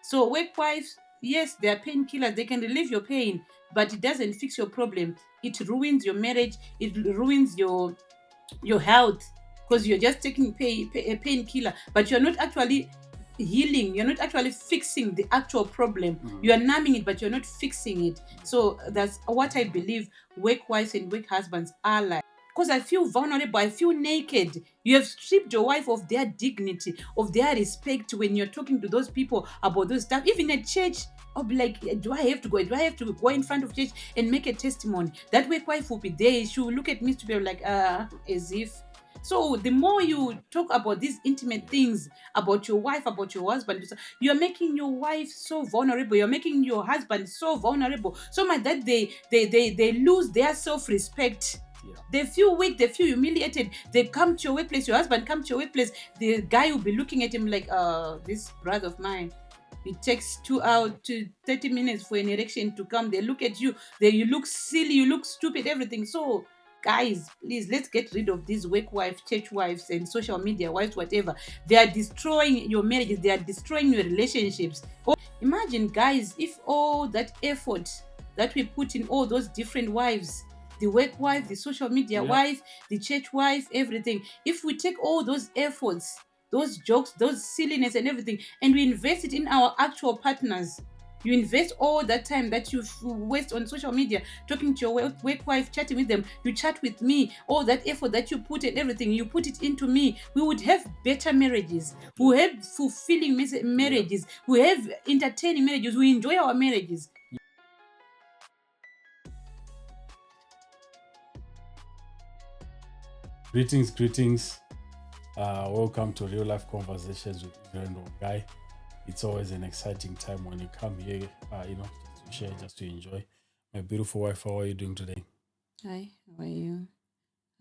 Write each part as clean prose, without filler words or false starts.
So work wives, yes, they are painkillers. They can relieve your pain, but it doesn't fix your problem. It ruins your marriage. It ruins your health, because you're just taking a painkiller, but you're not actually healing. You're not actually fixing the actual problem. You are numbing it, but you're not fixing it. So that's what I believe work wives and work husbands are like. Because I feel vulnerable, I feel naked. You have stripped your wife of their dignity, of their respect when you're talking to those people about those stuff. Even at church, I'll be like, do I have to go? Do I have to go in front of church and make a testimony? That work wife will be there. She will look at me to be like, as if. So the more you talk about these intimate things about your wife, about your husband, you're making your wife so vulnerable. You're making your husband so vulnerable, so much that they lose their self-respect. Yeah. They feel weak, they feel humiliated. They come to your workplace, your husband come to your workplace, the guy will be looking at him like, this brother of mine, it takes 2 hours to 30 minutes for an erection to come. They look at you, you look silly, you look stupid, everything. So guys, please, let's get rid of these work wives, church wives, and social media wives, whatever. They are destroying your marriages, they are destroying your relationships. Imagine, guys, if all that effort that we put in all those different wives, the work wife, the social media wife, the church wife, everything, if we take all those efforts, those jokes, those silliness and everything, and we invest it in our actual partners, you invest all that time that you waste on social media, talking to your work wife, chatting with them, you chat with me, all that effort that you put and everything, you put it into me, we would have better marriages. We have fulfilling marriages. We have entertaining marriages. We enjoy our marriages. Greetings. Welcome to Real Life Conversations with Reverend Guy. It's always an exciting time when you come here, just to share, just to enjoy. My beautiful wife, how are you doing today? Hi, how are you?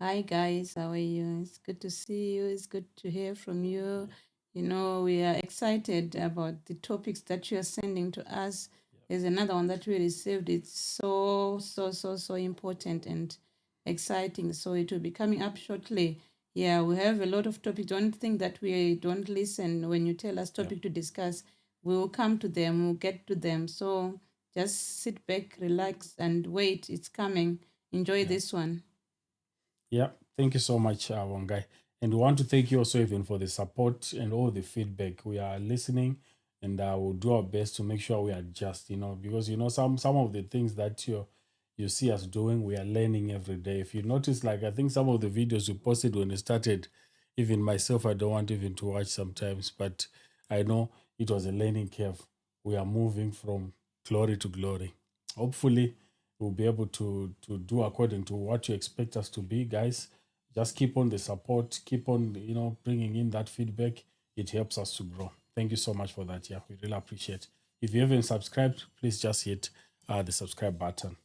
Hi, guys, how are you? It's good to see you. It's good to hear from you. You know, we are excited about the topics that you are sending to us. There's another one that we received. It's so important and exciting. So it will be coming up shortly. Yeah, we have a lot of topics. Don't think that we don't listen when you tell us topic to discuss. We will come to them, we'll get to them. So just sit back, relax, and wait. It's coming. Enjoy this one. Yeah, thank you so much, Wangai. And we want to thank you also even for the support and all the feedback. We are listening, and we'll do our best to make sure we adjust, because some of the things that you see us doing, we are learning every day. If you notice, like I think some of the videos we posted when we started, even myself, I don't want even to watch sometimes, but I know it was a learning curve. We are moving from glory to glory. Hopefully, we'll be able to do according to what you expect us to be, guys. Just keep on the support, keep on bringing in that feedback. It helps us to grow. Thank you so much for that. Yeah, we really appreciate. If you haven't subscribed, please just hit the subscribe button.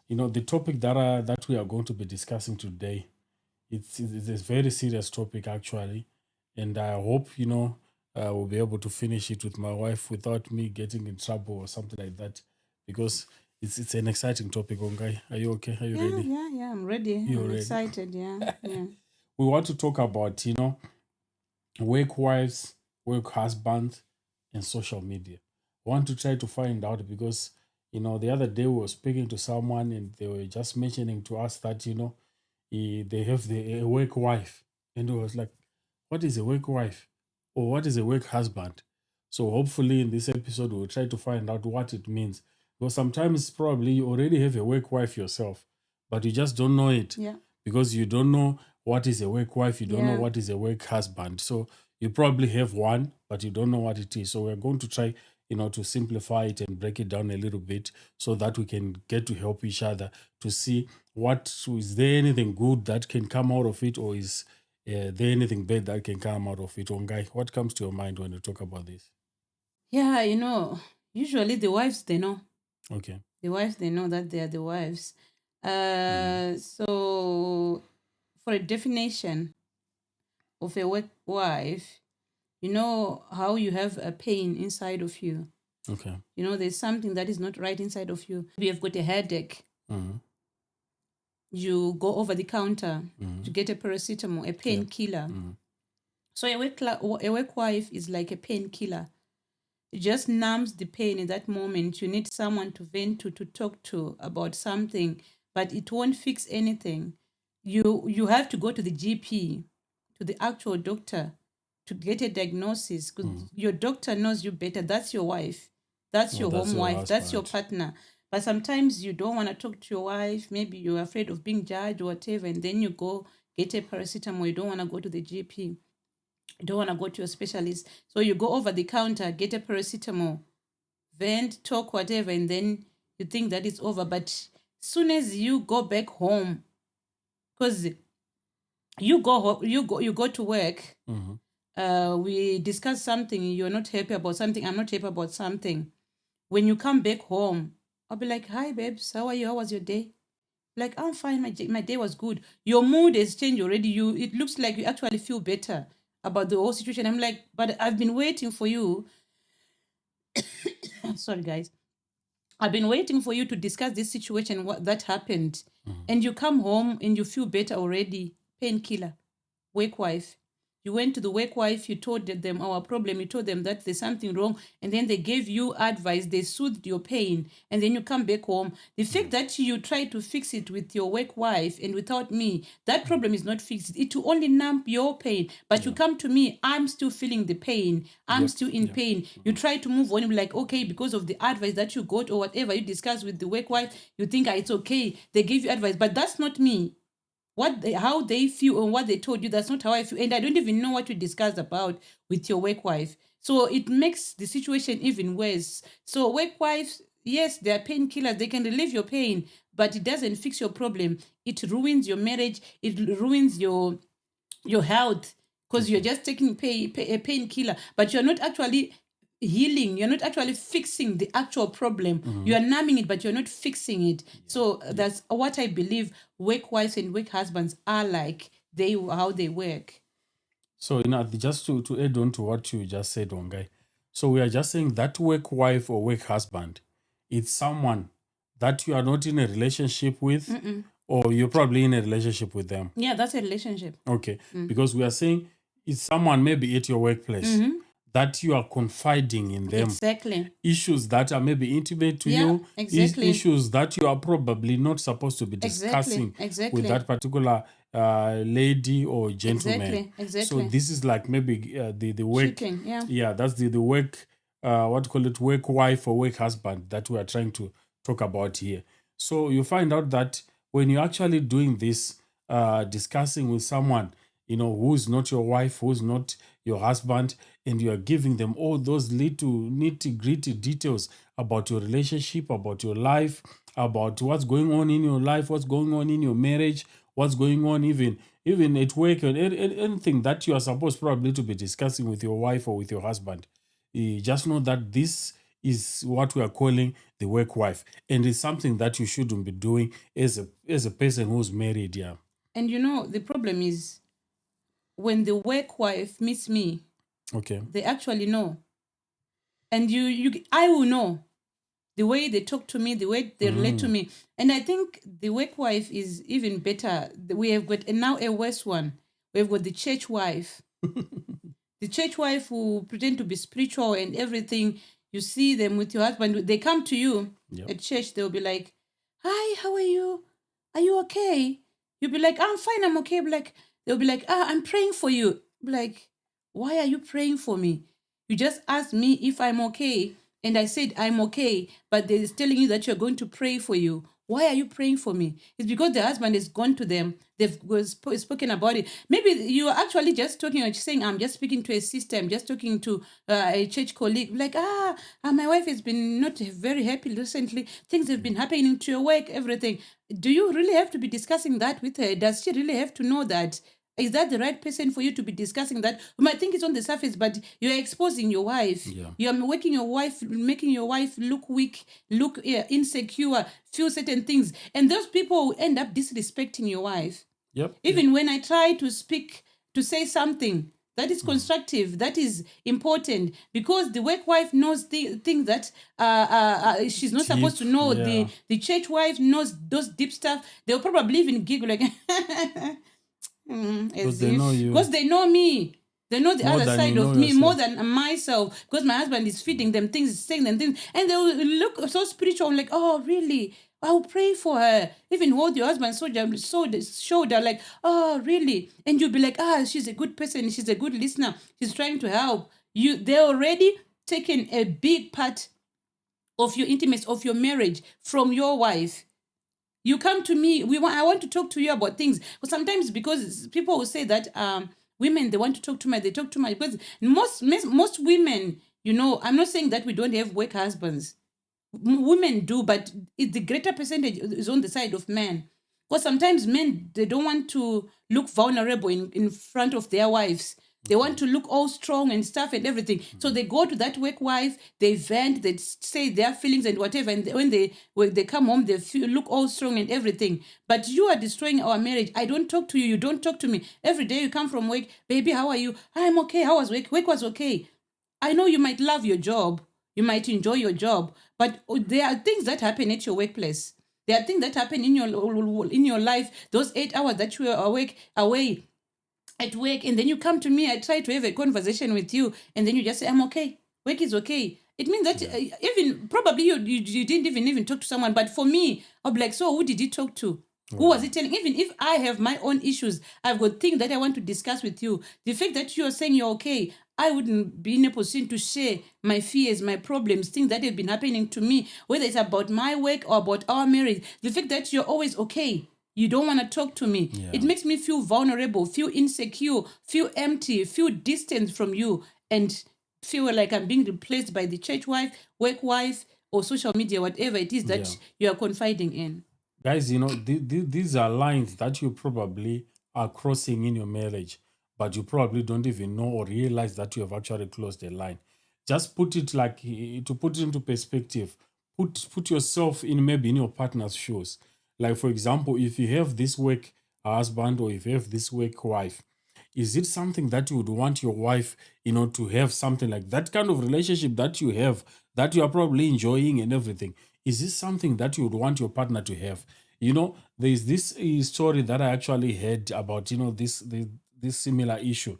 The topic that we are going to be discussing today, it's a very serious topic actually, and I hope we'll be able to finish it with my wife without me getting in trouble or something like that, because it's an exciting topic. Ongai, are you okay? Are you ready? Yeah, I'm ready. You're I'm ready. excited. Yeah. We want to talk about work wives, work husbands, and social media. I want to try to find out because the other day we were speaking to someone and they were just mentioning to us that they have a work wife, and it was like, what is a work wife or what is a work husband? So hopefully in this episode we'll try to find out what it means, because sometimes probably you already have a work wife yourself, but you just don't know it. Yeah. Because you don't know what is a work wife, you don't know Yeah. what is a work husband. So you probably have one, but you don't know what it is. So we're going to try to simplify it and break it down a little bit so that we can get to help each other to see what is there anything good that can come out of it, or is there anything bad that can come out of it. Ongai, what comes to your mind when you talk about this? Yeah, usually the wives, they know. Okay. The wives, they know that they are the wives. So for a definition of a work wife, you know how you have a pain inside of you. Okay. There's something that is not right inside of you. We have got a headache. Mm-hmm. You go over the counter Mm-hmm. to get a paracetamol, a painkiller. Mm-hmm. So a work wife is like a painkiller. It just numbs the pain in that moment. You need someone to vent to talk to about something, but it won't fix anything. You have to go to the GP, to the actual doctor, to get a diagnosis, because your doctor knows you better. That's your wife. That's Oh, your that's home your wife. That's your husband. partner. But sometimes you don't want to talk to your wife. Maybe you're afraid of being judged or whatever, and then you go get a paracetamol. You don't want to go to the GP. You don't want to go to a specialist. So you go over the counter, get a paracetamol, vent, talk, whatever, and then you think that it's over. But soon as you go back home, because you go to work, we discuss something, you're not happy about something, I'm not happy about something. When you come back home, I'll be like, hi babes, how are you? How was your day? Like, I'm fine, my day was good. Your mood has changed already. It looks like you actually feel better about the whole situation. I'm like, but I've been waiting for you. Sorry guys. I've been waiting for you to discuss this situation, what that happened. And you come home and you feel better already. Painkiller, work wife. You went to the work wife, you told them our problem, you told them that there's something wrong, and then they gave you advice, they soothed your pain, and then you come back home. The fact that you try to fix it with your work wife and without me, that problem is not fixed. It will only numb your pain. But you come to me, I'm still feeling the pain. I'm Yep. still in Yep. pain. You try to move on, you're like, okay, because of the advice that you got or whatever you discussed with the work wife, you think it's okay. They give you advice, but that's not me. How they feel and what they told you, that's not how I feel, and I don't even know what you discussed about with your work wife. So it makes the situation even worse. So work wives, yes, they are painkillers, they can relieve your pain, but it doesn't fix your problem. It ruins your marriage, it ruins your health, because you're just taking a painkiller, but you're not actually healing, you're not actually fixing the actual problem. You are numbing it, but you're not fixing it. So that's what I believe work wives and work husbands are like, how they work. So, just to add on to what you just said, Ongai. So we are just saying that work wife or work husband, it's someone that you are not in a relationship with, or you're probably in a relationship with them. Yeah, that's a relationship. Okay. Because we are saying it's someone maybe at your workplace that you are confiding in them. Exactly. Issues that are maybe intimate to Yeah, you, exactly. issues that you are probably not supposed to be discussing Exactly. with that particular lady or gentleman. Exactly. So this is like maybe the work. Cheating, yeah. Yeah, that's the work. What call it? Work wife or work husband that we are trying to talk about here. So you find out that when you're actually doing this, discussing with someone, who's not your wife, who's not your husband, and you are giving them all those little nitty-gritty details about your relationship, about your life, about what's going on in your life, what's going on in your marriage, what's going on even at work, and anything that you are supposed probably to be discussing with your wife or with your husband. You just know that this is what we are calling the work wife, and it's something that you shouldn't be doing as a person who's married. Yeah. And the problem is, when the work wife meets me, Okay. they actually know. And I will know the way they talk to me, the way they relate to me. And I think the work wife is even better. We have got now a worse one. We've got the church wife. The church wife who pretend to be spiritual and everything. You see them with your husband. They come to you at church. They'll be like, hi, how are you? Are you okay? You'll be like, I'm fine, I'm okay. They'll be like, I'm praying for you. Be like, why are you praying for me? You just asked me if I'm okay, and I said I'm okay, but they're telling you that you're going to pray for you. Why are you praying for me? It's because the husband has gone to them. They've spoken about it. Maybe you are actually just talking or saying, I'm just speaking to a sister. I'm just talking to a church colleague. Like, my wife has been not very happy recently. Things have been happening to your work, everything. Do you really have to be discussing that with her? Does she really have to know that? Is that the right person for you to be discussing that? You might think it's on the surface, but you're exposing your wife. Yeah. You're making your wife look weak, look insecure, feel certain things. And those people will end up disrespecting your wife. Yep. Even when I try to speak, to say something that is constructive, that is important, because the work wife knows things that she's not supposed to know. Yeah. The church wife knows those deep stuff. They'll probably even giggle like, Because they know you. because they know me. They know the More other than side you of know me more yourself. than myself, because my husband is feeding them things, saying them things, and they will look so spiritual. I'm like, oh, really? I'll pray for her. Even hold your husband's shoulder, like, oh, really? And you'll be like, she's a good person. She's a good listener. She's trying to help you. They're already taken a big part of your intimacy, of your marriage from your wife. You come to me, I want to talk to you about things. But sometimes, because people will say that women, they want to talk too much, they talk too much. Because most women, I'm not saying that we don't have work husbands. Women do, but the greater percentage is on the side of men. Because sometimes men, they don't want to look vulnerable in front of their wives. They want to look all strong and stuff and everything. So they go to that work wife, they vent, they say their feelings and whatever. And when they come home, they look all strong and everything. But you are destroying our marriage. I don't talk to you. You don't talk to me. Every day you come from work, baby, how are you? I'm okay. How was work? Work was okay. I know you might love your job. You might enjoy your job. But there are things that happen at your workplace. There are things that happen in your life. Those 8 hours that you are away at work, and then you come to me, I try to have a conversation with you, and then you just say, I'm okay. Work is okay. It means that even probably you didn't even talk to someone. But for me, I'll be like, so who did you talk to? Who was it telling? Even if I have my own issues, I've got things that I want to discuss with you. The fact that you're saying you're okay, I wouldn't be in a position to share my fears, my problems, things that have been happening to me, whether it's about my work or about our marriage. The fact that you're always okay, you don't want to talk to me. Yeah. It makes me feel vulnerable, feel insecure, feel empty, feel distant from you, and feel like I'm being replaced by the church wife, work wife, or social media, whatever it is that you are confiding in. Guys, these are lines that you probably are crossing in your marriage, but you probably don't even know or realize that you have actually crossed the line. Just put it to put it into perspective. Put yourself maybe in your partner's shoes. Like, for example, if you have this work husband or if you have this work wife, is it something that you would want your wife, to have something like that kind of relationship that you have, that you are probably enjoying and everything? Is this something that you would want your partner to have? There's this story that I actually heard about, this similar issue.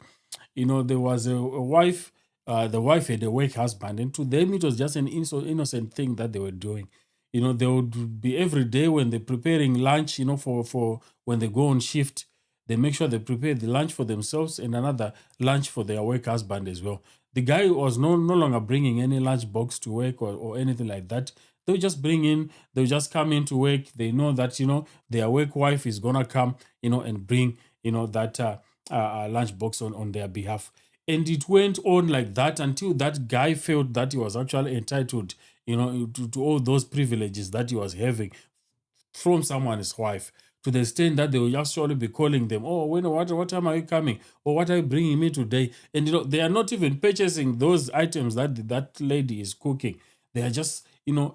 There was a wife, the wife had a work husband, and to them it was just an innocent thing that they were doing. They would be every day when they're preparing lunch, for when they go on shift, they make sure they prepare the lunch for themselves and another lunch for their work husband as well. The guy was no longer bringing any lunch box to work or anything like that. They'll just they'll just come into work. They know that, their work wife is going to come, and bring, that lunch box on their behalf. And it went on like that until that guy felt that he was actually entitled, to all those privileges that he was having from someone's wife, to the extent that they will actually be calling them, oh, what time are you coming? Or what are you bringing me today? And they are not even purchasing those items that lady is cooking. They are just,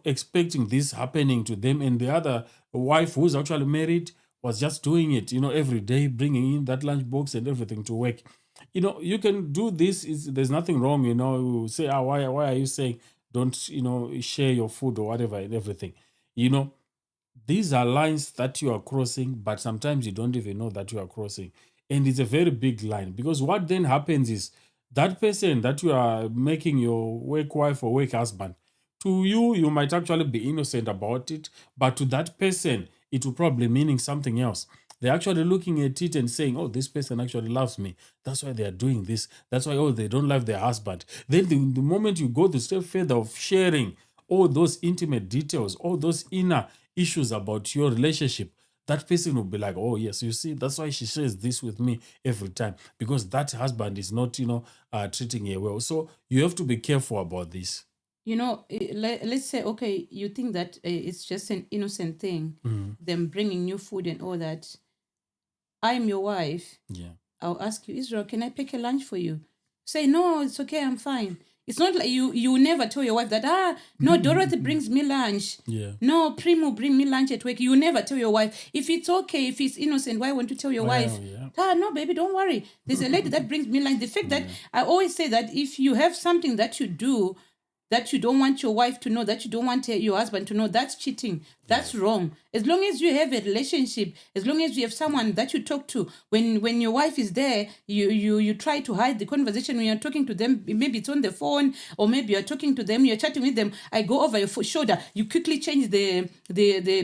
expecting this happening to them. And the other wife, who's actually married, was just doing it, every day, bringing in that lunch box and everything to work. You can do this. There's nothing wrong, say, why are you saying don't, share your food or whatever and everything? These are lines that you are crossing, but sometimes you don't even know that you are crossing. And it's a very big line, because what then happens is that person that you are making your work wife or work husband, to you might actually be innocent about it, but to that person, it will probably meaning something else. They're actually looking at it and saying, oh, this person actually loves me. That's why they are doing this. That's why, oh, they don't love their husband. Then the moment you go the step further of sharing all those intimate details, all those inner issues about your relationship, that person will be like, oh, yes, you see, that's why she shares this with me every time, because that husband is not, treating her well. So you have to be careful about this. Let's say, okay, you think that it's just an innocent thing, them bringing you food and all that. I'm your wife. Yeah. I'll ask you, Israel, can I pick a lunch for you? Say, no, it's okay, I'm fine. It's not like you never tell your wife that, no, Dorothy brings me lunch. Yeah. No, Primo bring me lunch at work. You never tell your wife. If it's okay, if it's innocent, why won't you tell your wife? Yeah. No, baby, don't worry. There's a lady that brings me lunch. The fact that I always say that if you have something that you do that you don't want your wife to know, that you don't want your husband to know, that's cheating. That's wrong. As long as you have a relationship, as long as you have someone that you talk to, when your wife is there, you try to hide the conversation when you're talking to them. Maybe it's on the phone, or maybe you're talking to them, you're chatting with them. I go over your shoulder. You quickly change the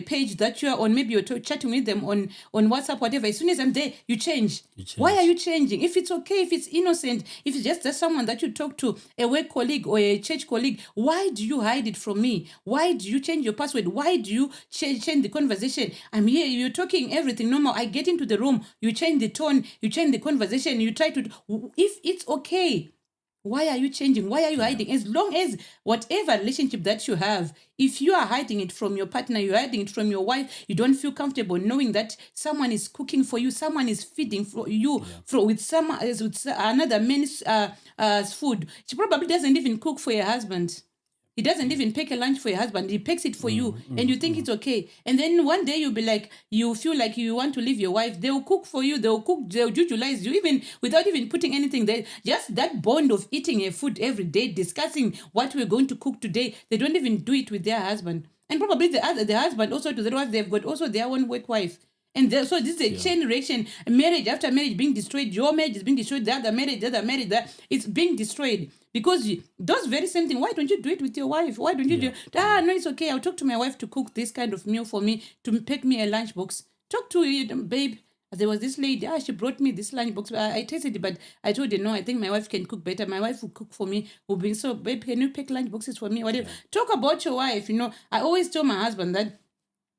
page that you're on. Maybe you're chatting with them on WhatsApp, whatever. As soon as I'm there, you change. Why are you changing? If it's okay, if it's innocent, if it's just someone that you talk to, a work colleague or a church colleague, why do you hide it from me? Why do you change your password? Why do you change the conversation? I'm here, you're talking everything normal. I get into the room, you change the tone, you change the conversation, you try to. If it's okay, why are you changing? Why are you hiding? As long as whatever relationship that you have, if you are hiding it from your partner, you're hiding it from your wife, you don't feel comfortable knowing that someone is cooking for you, someone is feeding for you with another man's food. She probably doesn't even cook for your husband. He doesn't even pack a lunch for your husband. He packs it for you, and you think it's okay. And then one day you'll be like, you feel like you want to leave your wife. They'll cook for you. They'll utilize you, even without even putting anything there. Just that bond of eating a food every day, discussing what we're going to cook today. They don't even do it with their husband. And probably the husband also to the wife, they've got also their own work wife. And so this is a chain reaction, marriage after marriage being destroyed. Your marriage is being destroyed, the other marriage, it's being destroyed. Because those very same thing, why don't you do it with your wife? Why don't you do no, it's okay. I'll talk to my wife to cook this kind of meal for me, to pack me a lunchbox. Talk to it, babe. There was this lady, she brought me this lunchbox. I tasted it, but I told her, no, I think my wife can cook better. My wife will cook for me. So, babe, can you pack lunchboxes for me? Whatever. Talk about your wife. I always tell my husband that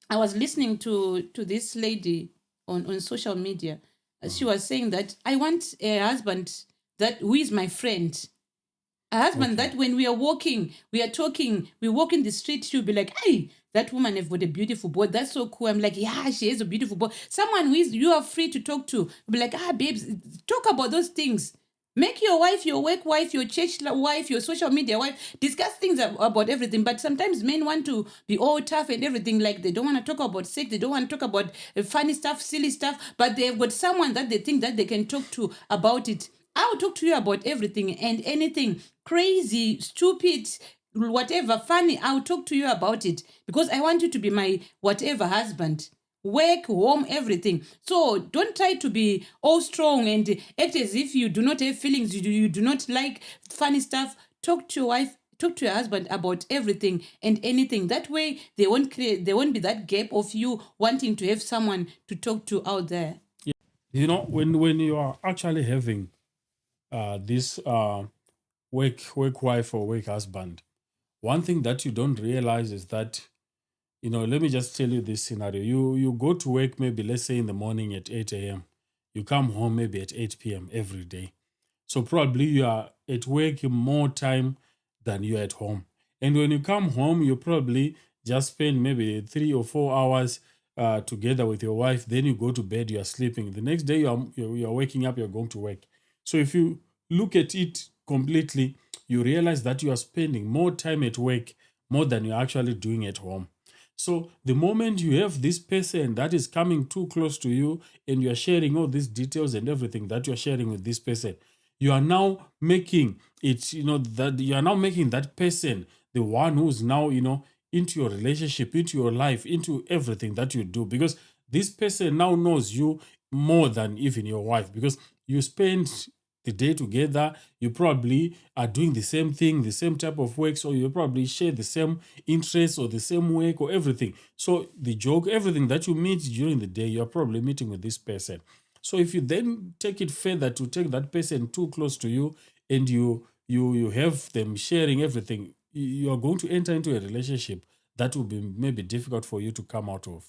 I was listening to this lady on social media. She was saying that I want a husband who is my friend. A husband that when we are walking, we are talking, we walk in the street, she'll be like, hey, that woman has got a beautiful boy. That's so cool. I'm like, yeah, she has a beautiful boy. Someone who you are free to talk to. Be like, babes, talk about those things. Make your wife, your work wife, your church wife, your social media wife. Discuss things about everything. But sometimes men want to be all tough and everything. Like they don't want to talk about sex. They don't want to talk about funny stuff, silly stuff. But they've got someone that they think that they can talk to about it. I'll talk to you about everything and anything crazy, stupid, whatever, funny. I'll talk to you about it because I want you to be my whatever husband. Work, home, everything. So don't try to be all strong and act as if you do not have feelings. You do not like funny stuff. Talk to your wife, talk to your husband about everything and anything. That way, there won't be that gap of you wanting to have someone to talk to out there. When you are actually having this work wife or work husband, one thing that you don't realize is that, let me just tell you this scenario. You go to work maybe, let's say in the morning at 8 a.m. You come home maybe at 8 p.m. every day. So probably you are at work more time than you're at home. And when you come home, you probably just spend maybe 3 or 4 hours together with your wife. Then you go to bed, you are sleeping. The next day you are waking up, you're going to work. So if you look at it completely, you realize that you are spending more time at work more than you're actually doing at home. So the moment you have this person that is coming too close to you and you are sharing all these details and everything that you're sharing with this person, you are now making it, that you are now making that person the one who's now, into your relationship, into your life, into everything that you do, because this person now knows you more than even your wife, because you spend the day together, you probably are doing the same thing, the same type of work, so you probably share the same interests or the same work or everything. So the joke, everything that you meet during the day, you're probably meeting with this person. So if you then take it further to take that person too close to you and you have them sharing everything, you are going to enter into a relationship that will be maybe difficult for you to come out of.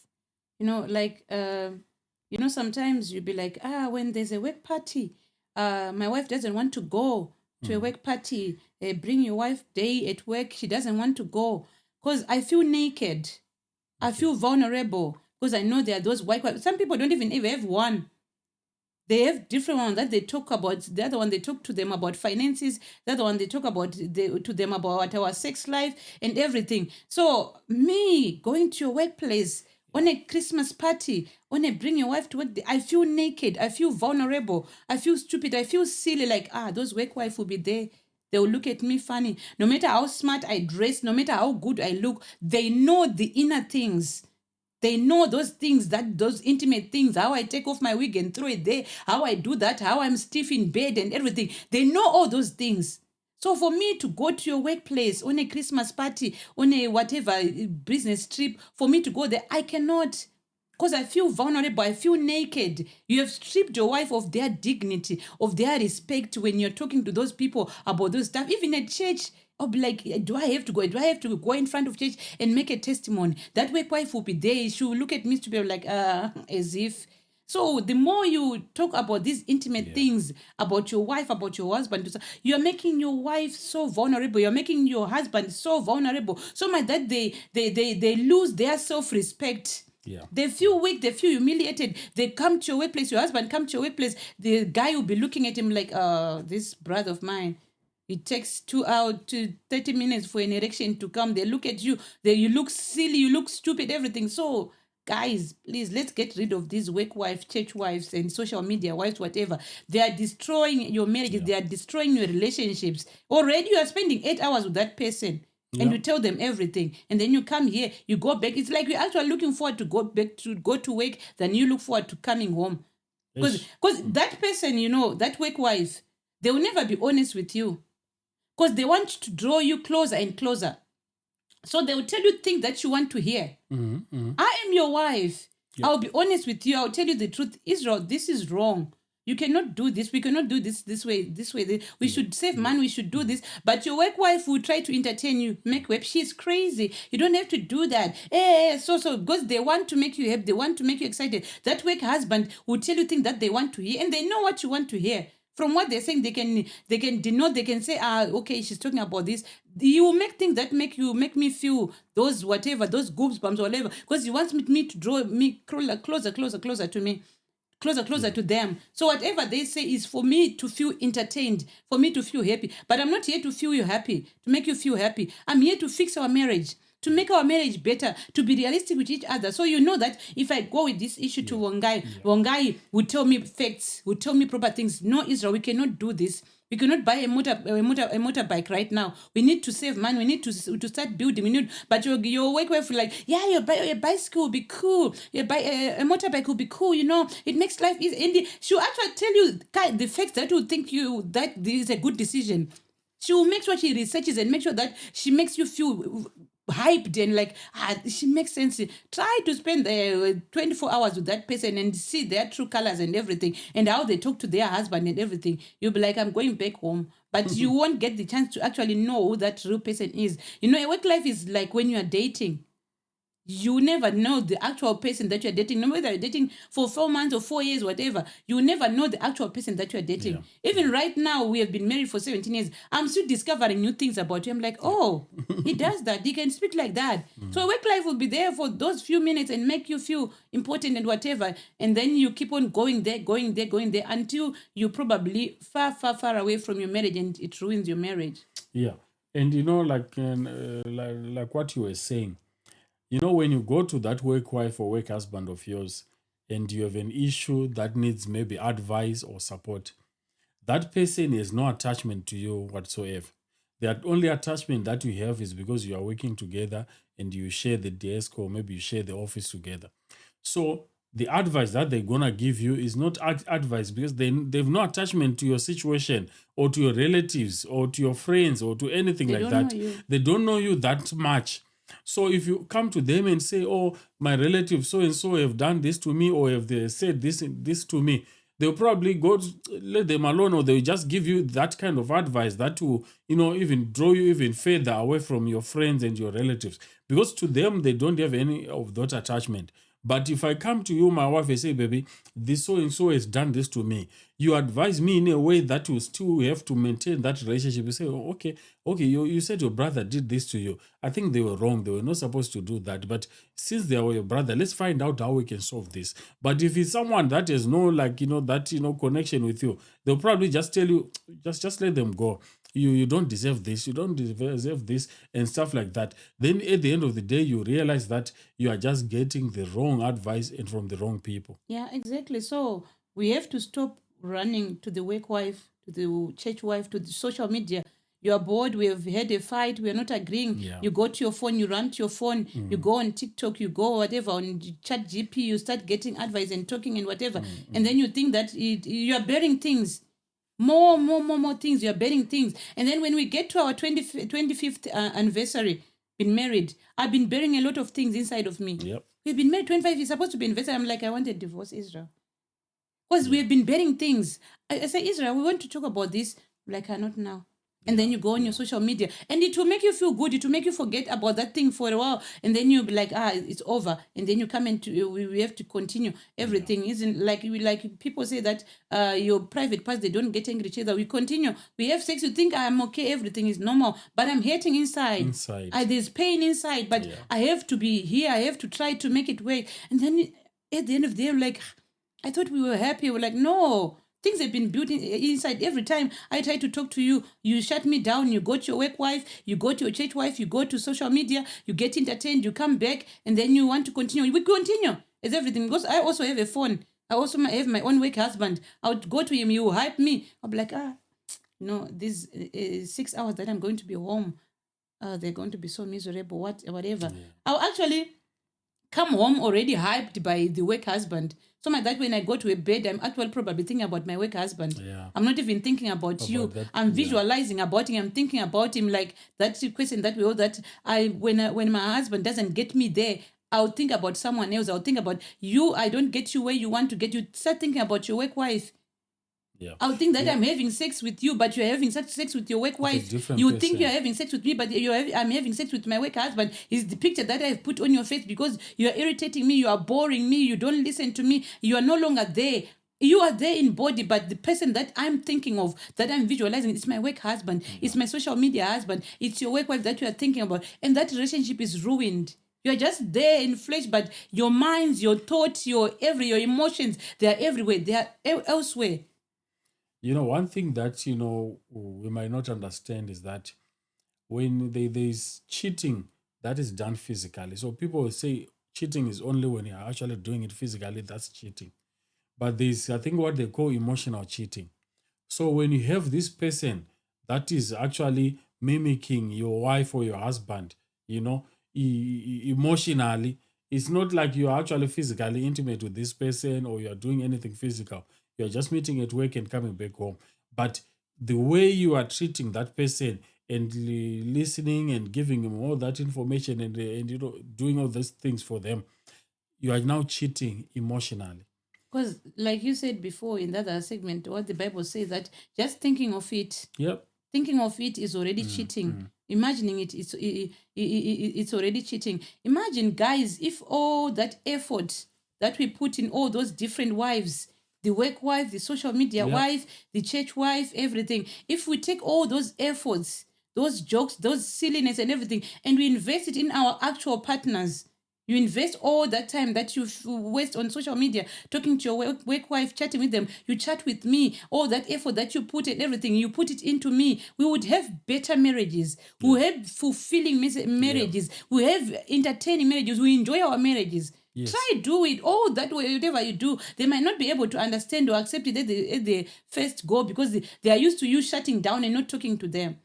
Sometimes you'll be like, when there's a work party, my wife doesn't want to go to a work party. Bring your wife day at work. She doesn't want to go because I feel naked. I feel vulnerable because I know there are those white. Some people don't even have one. They have different ones that they talk about. The other one, they talk to them about finances. The other one, they talk to them about our sex life and everything. So me going to your workplace on a Christmas party, when I bring your wife to work, I feel naked. I feel vulnerable. I feel stupid. I feel silly. Like, those work wife will be there. They will look at me funny. No matter how smart I dress, no matter how good I look, they know the inner things. They know those things, that those intimate things, how I take off my wig and throw it there, how I do that, how I'm stiff in bed and everything. They know all those things. So for me to go to your workplace on a Christmas party, on a whatever business trip, for me to go there, I cannot. Because I feel vulnerable, I feel naked. You have stripped your wife of their dignity, of their respect when you're talking to those people about those stuff. Even at church, I'll be like, do I have to go? Do I have to go in front of church and make a testimony? That way, wife will be there. She will look at me to be like, as if. So the more you talk about these intimate things about your wife, about your husband, you're making your wife so vulnerable. You're making your husband so vulnerable. So much that they lose their self-respect. Yeah. They feel weak, they feel humiliated. They come to your workplace, your husband come to your workplace, the guy will be looking at him like, this brother of mine, it takes 2 hours to 30 minutes for an erection to come. They look at you, you look silly, you look stupid, everything. So, guys, please, let's get rid of these work wives, church wives, and social media wives, whatever. They are destroying your marriages, they are destroying your relationships. Already you are spending 8 hours with that person. And you tell them everything, and then you come here, you go back. It's like you're actually looking forward to go back to go to work than you look forward to coming home. Because that person, that work wife, they will never be honest with you. Because they want to draw you closer and closer. So they will tell you things that you want to hear. I am your wife. I'll be honest with you. I'll tell you the truth. Israel, this is wrong. You cannot do this. We cannot do this way. We should save money. We should do this. But your work wife will try to entertain you. Make web. She's crazy. You don't have to do that. So because they want to make you happy. They want to make you excited. That work husband will tell you things that they want to hear, and they know what you want to hear. From what they're saying, they can denote. They can say, okay, she's talking about this. You will make things that make me feel those whatever, those goosebumps or whatever, because you want me to draw me closer to me. Closer to them. So whatever they say is for me to feel entertained, for me to feel happy. But I'm not here to feel you happy, to make you feel happy. I'm here to fix our marriage, to make our marriage better, to be realistic with each other. So you know that if I go with this issue to Wangai will tell me facts, will tell me proper things. No, Israel, we cannot do this. We cannot buy a motorbike right now. We need to save money. We need to start building. But your work wife will like, your bicycle will be cool. A motorbike will be cool. It makes life easy. And she'll actually tell you the facts that will think that this is a good decision. She will make sure she researches and make sure that she makes you feel hyped and like she makes sense. Try to spend 24 hours with that person and see their true colors and everything, and how they talk to their husband and everything. You'll be like, I'm going back home. But you won't get the chance to actually know who that real person is. A work life is like when you are dating. You never know the actual person that you're dating. No matter you're dating for 4 months or 4 years, whatever, you never know the actual person that you're dating. Even right now, we have been married for 17 years. I'm still discovering new things about you. I'm like, oh, he does that. He can speak like that. So work life will be there for those few minutes and make you feel important and whatever. And then you keep on going there until you're probably far, far, far away from your marriage, and it ruins your marriage. Yeah. And like what you were saying, when you go to that work wife or work husband of yours and you have an issue that needs maybe advice or support, that person has no attachment to you whatsoever. The only attachment that you have is because you are working together and you share the desk or maybe you share the office together. So the advice that they're going to give you is not advice because they've no attachment to your situation or to your relatives or to your friends or to anything like that. They don't know you that much. So if you come to them and say, oh, my relative so-and-so have done this to me or have they said this to me, they'll probably let them alone, or they'll just give you that kind of advice that will, even draw you even further away from your friends and your relatives. Because to them, they don't have any of that attachment. But if I come to you, my wife, and say, baby, this so-and-so has done this to me, you advise me in a way that you still have to maintain that relationship. You say, oh, okay, you said your brother did this to you. I think they were wrong. They were not supposed to do that. But since they were your brother, let's find out how we can solve this. But if it's someone that has no, connection with you, they'll probably just tell you, just let them go. You don't deserve this, you don't deserve this, and stuff like that. Then at the end of the day, you realize that you are just getting the wrong advice and from the wrong people. Yeah, exactly. So we have to stop running to the work wife, to the church wife, to the social media. You are bored. We have had a fight. We are not agreeing. Yeah. You go to your phone. You run to your phone. You go on TikTok. You go whatever on Chat GP. You start getting advice and talking and whatever. And then you think that you are bearing things. More things. You are bearing things. And then when we get to our 25th anniversary, been married, I've been bearing a lot of things inside of me. Yep. We've been married 25 years, supposed to be anniversary. I'm like, I want a divorce, Israel. Because we've been bearing things. I say, Israel, we want to talk about this. Like, not now. And then you go on your social media, and it will make you feel good. It will make you forget about that thing for a while, and then you'll be like, it's over. And then you come into, we have to continue. Everything isn't like people say that your private parts, they don't get angry at each other. We continue. We have sex. You think I'm okay. Everything is normal, but I'm hurting inside. There's pain inside, but I have to be here. I have to try to make it work. And then at the end of the day, I'm like, I thought we were happy. We're like, no. Things have been built inside. Every time I try to talk to you, you shut me down. You go to your work wife, you go to your church wife, you go to social media, you get entertained, you come back, and then you want to continue. We continue. It's everything. Because I also have a phone. I also have my own work husband. I would go to him, he will hype me. I'll be like, these 6 hours that I'm going to be home, they're going to be so miserable, whatever. Yeah. I'll actually come home already hyped by the work husband. So much that when I go to a bed, I'm actually probably thinking about my work husband. Yeah. I'm not even thinking about you. I'm visualizing about him. I'm thinking about him like that question that we all that when my husband doesn't get me there, I'll think about someone else. I'll think about you. I don't get you where you want to get. You start thinking about your work wife. Yeah. I'll think that I'm having sex with you, but you're having sex with your work wife. You think you're having sex with me, but I'm having sex with my work husband. It's the picture that I've put on your face because you're irritating me, you are boring me, you don't listen to me, you are no longer there. You are there in body, but the person that I'm thinking of, that I'm visualizing, it's my work husband, it's my social media husband, it's your work wife that you are thinking about, and that relationship is ruined. You're just there in flesh, but your minds, your thoughts, your emotions, they are everywhere, they are elsewhere. One thing that, we might not understand is that when there's cheating that is done physically. So people will say cheating is only when you're actually doing it physically, that's cheating. But there's, I think, what they call emotional cheating. So when you have this person that is actually mimicking your wife or your husband, emotionally, it's not like you're actually physically intimate with this person or you're doing anything physical. You're just meeting at work and coming back home. But the way you are treating that person and listening and giving them all that information and doing all those things for them, you are now cheating emotionally. Because like you said before in the other segment, what the Bible says that just thinking of it, thinking of it is already cheating. Imagining it, it's already cheating. Imagine, guys, if all that effort that we put in all those different wives, the work wife, the social media wife, the church wife, everything. If we take all those efforts, those jokes, those silliness and everything, and we invest it in our actual partners, you invest all that time that you waste on social media, talking to your work wife, chatting with them, you chat with me, all that effort that you put in everything, you put it into me, we would have better marriages. We would have fulfilling marriages. We have entertaining marriages. We enjoy our marriages. Yes. Try do it. All that whatever you do, they might not be able to understand or accept it at the first go because they are used to you shutting down and not talking to them.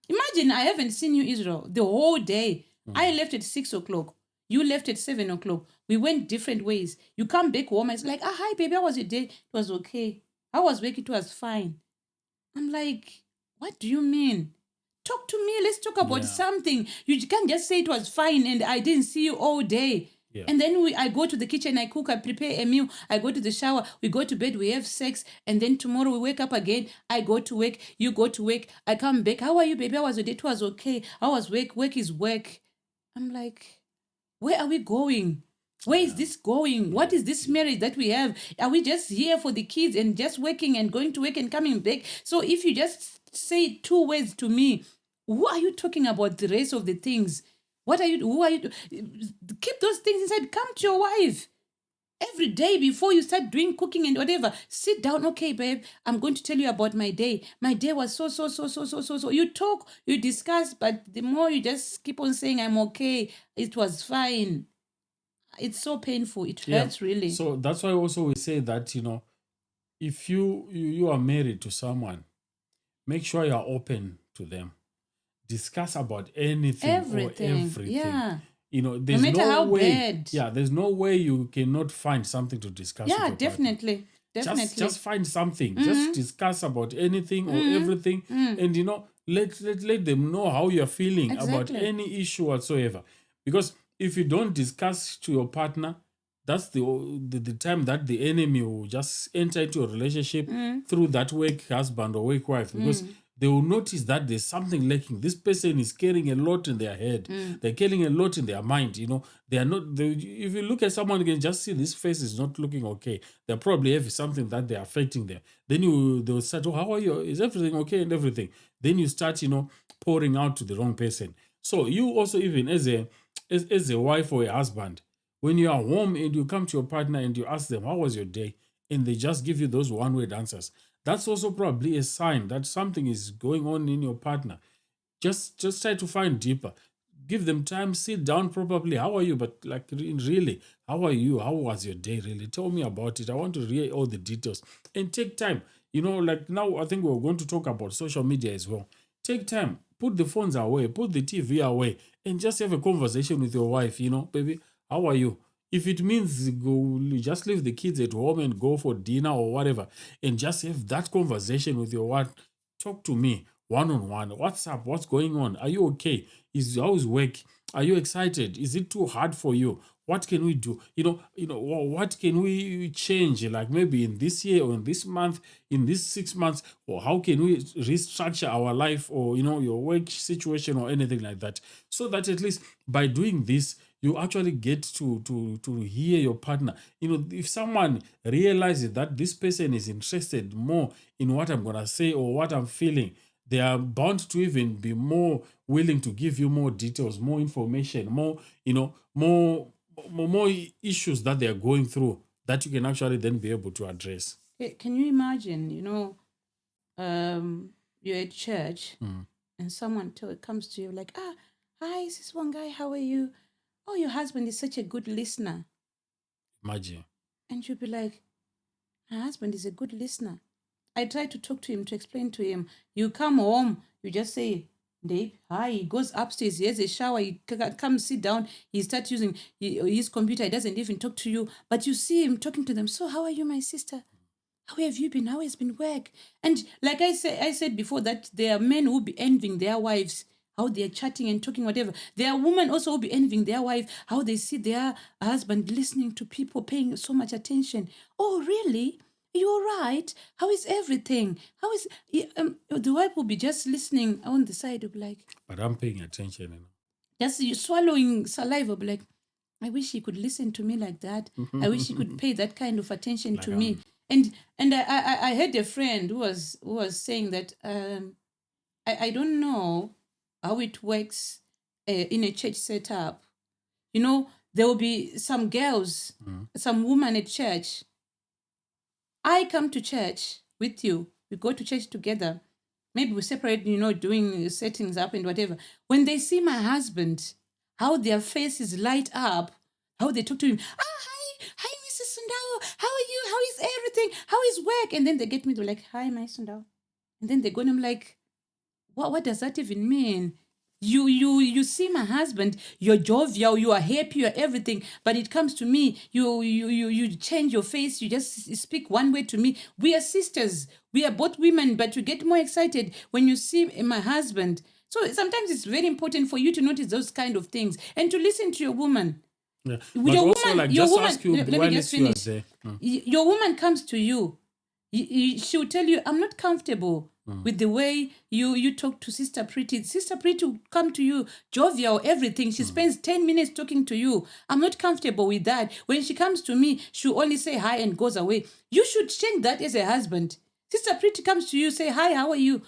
Imagine I haven't seen you, Israel, the whole day. I left at 6 o'clock. You left at 7 o'clock. We went different ways. You come back home. It's like, hi, baby, how was your day? It was okay. I was working. It was fine. I'm like, what do you mean? Talk to me. Let's talk about something. You can't just say it was fine and I didn't see you all day. Yeah. And then I go to the kitchen, I cook, I prepare a meal, I go to the shower, we go to bed, we have sex, and then tomorrow we wake up again, I go to work, you go to work, I come back, how are you, baby? How was your day? It was okay. How was work? Work is work. I'm like, where are we going? Where is this going? What is this marriage that we have? Are we just here for the kids and just working and going to work and coming back? So if you just say 2 words to me, who are you talking about the rest of the things? Who are you? Keep those things inside. Come to your wife. Every day before you start doing cooking and whatever, sit down. Okay, babe, I'm going to tell you about my day. My day was so. You talk, you discuss, but the more you just keep on saying, I'm okay, it was fine. It's so painful. It hurts really. So that's why also we say that, if you are married to someone, make sure you are open to them. discuss about anything or Everything. everything. Yeah. You know, No there's matter no how way. bad. Yeah, there's no way you cannot find something to discuss with Yeah, your partner. definitely. Definitely. Just find something. Just discuss about anything or everything, and you know, let them know how you're feeling about Exactly. any issue whatsoever. Because if you don't discuss to your partner, that's the time that the enemy will just enter into a relationship through that work husband or work wife, because they will notice that there's something lacking. This person is carrying a lot in their head. They're carrying a lot in their mind. You know, they are not. If you look at someone, you can just see this face is not looking okay. They probably have something that they're affecting them. Then they'll start, oh, how are you? Is everything okay and everything? Then you start, you know, pouring out to the wrong person. So you also, even as a wife or a husband, when you are home and you come to your partner and you ask them, how was your day? And they just give you those one-word answers. That's also probably a sign that something is going on in your partner. Just try to find deeper. Give them time, sit down properly. How are you? But like really, how are you? How was your day? Really, tell me about it. I want to hear all the details and take time. You know, like now I think we're going to talk about social media as well. Take time, put the phones away, put the TV away, and just have a conversation with your wife. You know, baby, how are you? If it means go, just leave the kids at home and go for dinner or whatever, and just have that conversation with your wife. Talk to me one on one. What's up? What's going on? Are you okay? How's work? Are you excited? Is it too hard for you? What can we do? What can we change? Like maybe in this year or in this month, in this 6 months, or how can we restructure our life, or your work situation or anything like that, so that at least by doing this, you actually get to hear your partner. If someone realizes that this person is interested more in what I'm gonna say or what I'm feeling, they are bound to even be more willing to give you more details, more information, more issues that they are going through that you can actually then be able to address. Can you imagine, you're at church and someone comes to you like, hi, this is one guy, how are you? Oh, your husband is such a good listener. Imagine. And you'll be like, my husband is a good listener. I try to talk to him, to explain to him. You come home, you just say, Dave, hi. He goes upstairs, he has a shower, he comes sit down, he starts using his computer, he doesn't even talk to you. But you see him talking to them. So how are you, my sister? How have you been? How has been work? And like I said before, that there are men who be envying their wives, how they're chatting and talking, whatever. There are women also who be envying their wife, how they see their husband listening to people, paying so much attention. Oh, really? You're right. How is everything? How is the wife will be just listening on the side, will be like, but I'm paying attention. Just swallowing saliva, be like, I wish he could listen to me like that. I wish he could pay that kind of attention to me. And I had a friend who was saying that I don't know how it works in a church setup. There will be some girls, some women at church. I come to church with you. We go to church together. Maybe we separate, doing settings up and whatever. When they see my husband, how their faces light up, how they talk to him. Hi, Mrs. Sundao. How are you? How is everything? How is work? And then they get me, they're like, hi, my Sundao. And then they go and I'm like, what does that even mean? You see my husband, you're jovial, you are happy, you're everything, but it comes to me, you change your face, you just speak one way to me. We are sisters, we are both women, but you get more excited when you see my husband. So sometimes it's very important for you to notice those kind of things and to listen to your woman. Yeah. But your also, woman, your woman, ask you, let me just finish. Your woman comes to you, she'll tell you, I'm not comfortable with the way you talk to Sister Pretty. Sister Pretty will come to you, jovial, everything. She spends 10 minutes talking to you. I'm not comfortable with that. When she comes to me, she'll only say hi and goes away. You should change that as a husband. Sister Pretty comes to you, say, hi, how are you?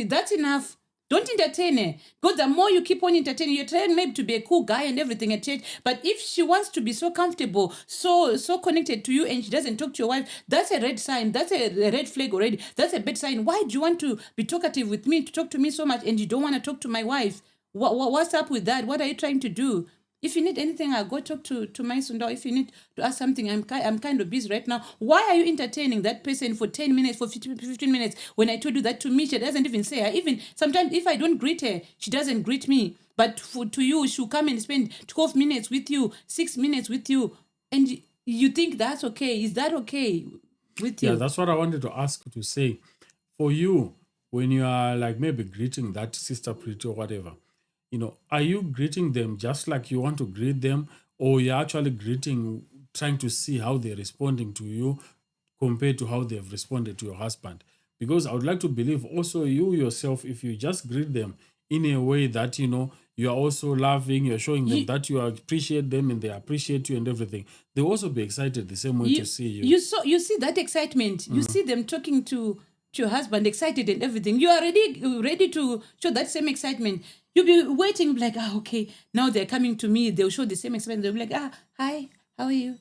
That's enough. Don't entertain her. Because the more you keep on entertaining, you're trying maybe to be a cool guy and everything at church. But if she wants to be so comfortable, so connected to you, and she doesn't talk to your wife, that's a red sign. That's a red flag already. That's a bad sign. Why do you want to be talkative with me, to talk to me so much, and you don't want to talk to my wife? What's up with that? What are you trying to do? If you need anything, I'll go talk to my Sundar. If you need to ask something, I'm kind of busy right now. Why are you entertaining that person for 10 minutes, for 15 minutes? When I told you that to me, she doesn't even say her. Even sometimes if I don't greet her, she doesn't greet me. But to you, she'll come and spend 12 minutes with you, 6 minutes with you. And you think that's okay. Is that okay with you? Yeah, that's what I wanted to ask you to say. For you, when you are like maybe greeting that sister pretty or whatever, are you greeting them just like you want to greet them, or you're actually greeting, trying to see how they're responding to you compared to how they've responded to your husband? Because I would like to believe also you yourself, if you just greet them in a way that, you are also loving, you're showing them that you appreciate them and they appreciate you and everything, they'll also be excited the same way to see you. You see that excitement. You see them talking to your husband, excited and everything. You are ready to show that same excitement. You'll be waiting, like, okay, now they're coming to me. They'll show the same excitement. They'll be like, hi, how are you?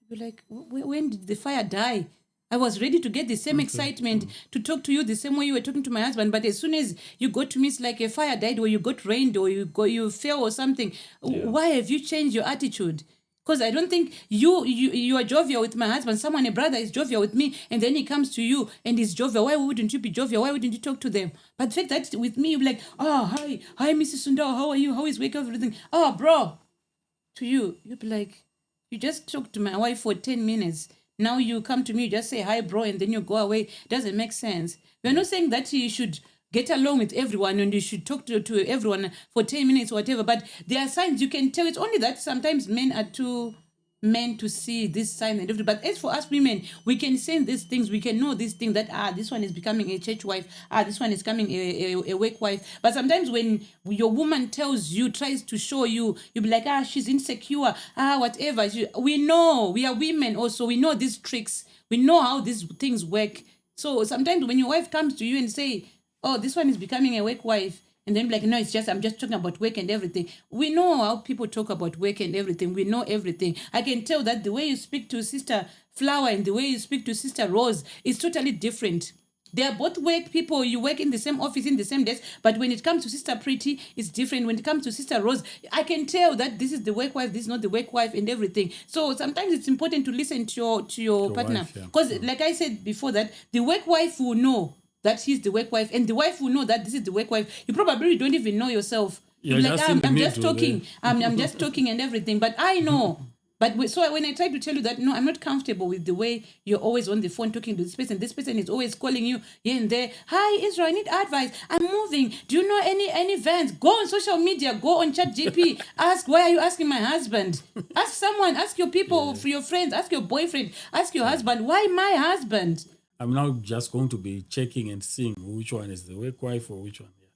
You'll be like, when did the fire die? I was ready to get the same excitement, to talk to you the same way you were talking to my husband. But as soon as you got to me, it's like a fire died, or you got rained, or you fell or something. Yeah. Why have you changed your attitude? Because I don't think you are jovial with my husband. A brother is jovial with me, and then he comes to you and he's jovial. Why wouldn't you be jovial? Why wouldn't you talk to them? But the fact that with me, you're like, hi, Mrs. Sundar, how are you? How is wake up, everything? Oh, bro. To you, you'll be like, you just talked to my wife for 10 minutes. Now you come to me, you just say hi, bro, and then you go away. Doesn't make sense. We're not saying that you should get along with everyone and you should talk to everyone for 10 minutes or whatever, but there are signs you can tell. It's only that sometimes men are too men to see this sign and everything. But as for us women, we can sense these things. We can know these things, that this one is becoming a church wife, this one is becoming a work wife. But sometimes when your woman tells you, tries to show you, you'll be like, she's insecure, whatever. We know, we are women also, we know these tricks, we know how these things work. So sometimes when your wife comes to you and say, this one is becoming a work wife, and then like, no, I'm just talking about work and everything. We know how people talk about work and everything. We know everything. I can tell that the way you speak to Sister Flower and the way you speak to Sister Rose is totally different. They are both work people. You work in the same office, in the same desk. But when it comes to Sister Pretty, it's different. When it comes to Sister Rose, I can tell that this is the work wife, this is not the work wife and everything. So sometimes it's important to listen to your partner. Because like I said before, that the work wife will know that he's the work wife, and the wife will know that this is the work wife. You probably don't even know yourself. You're like, I'm just talking. I'm just talking and everything. But I know. But so when I try to tell you that, no, I'm not comfortable with the way you're always on the phone talking to this person is always calling you here and there. Hi, Israel, I need advice. I'm moving. Do you know any events? Go on social media. Go on ChatGPT. Ask, why are you asking my husband? Ask someone. Ask your people, for your friends. Ask your boyfriend. Ask your husband. Why my husband? I'm now just going to be checking and seeing which one is the work wife or which one. Yeah.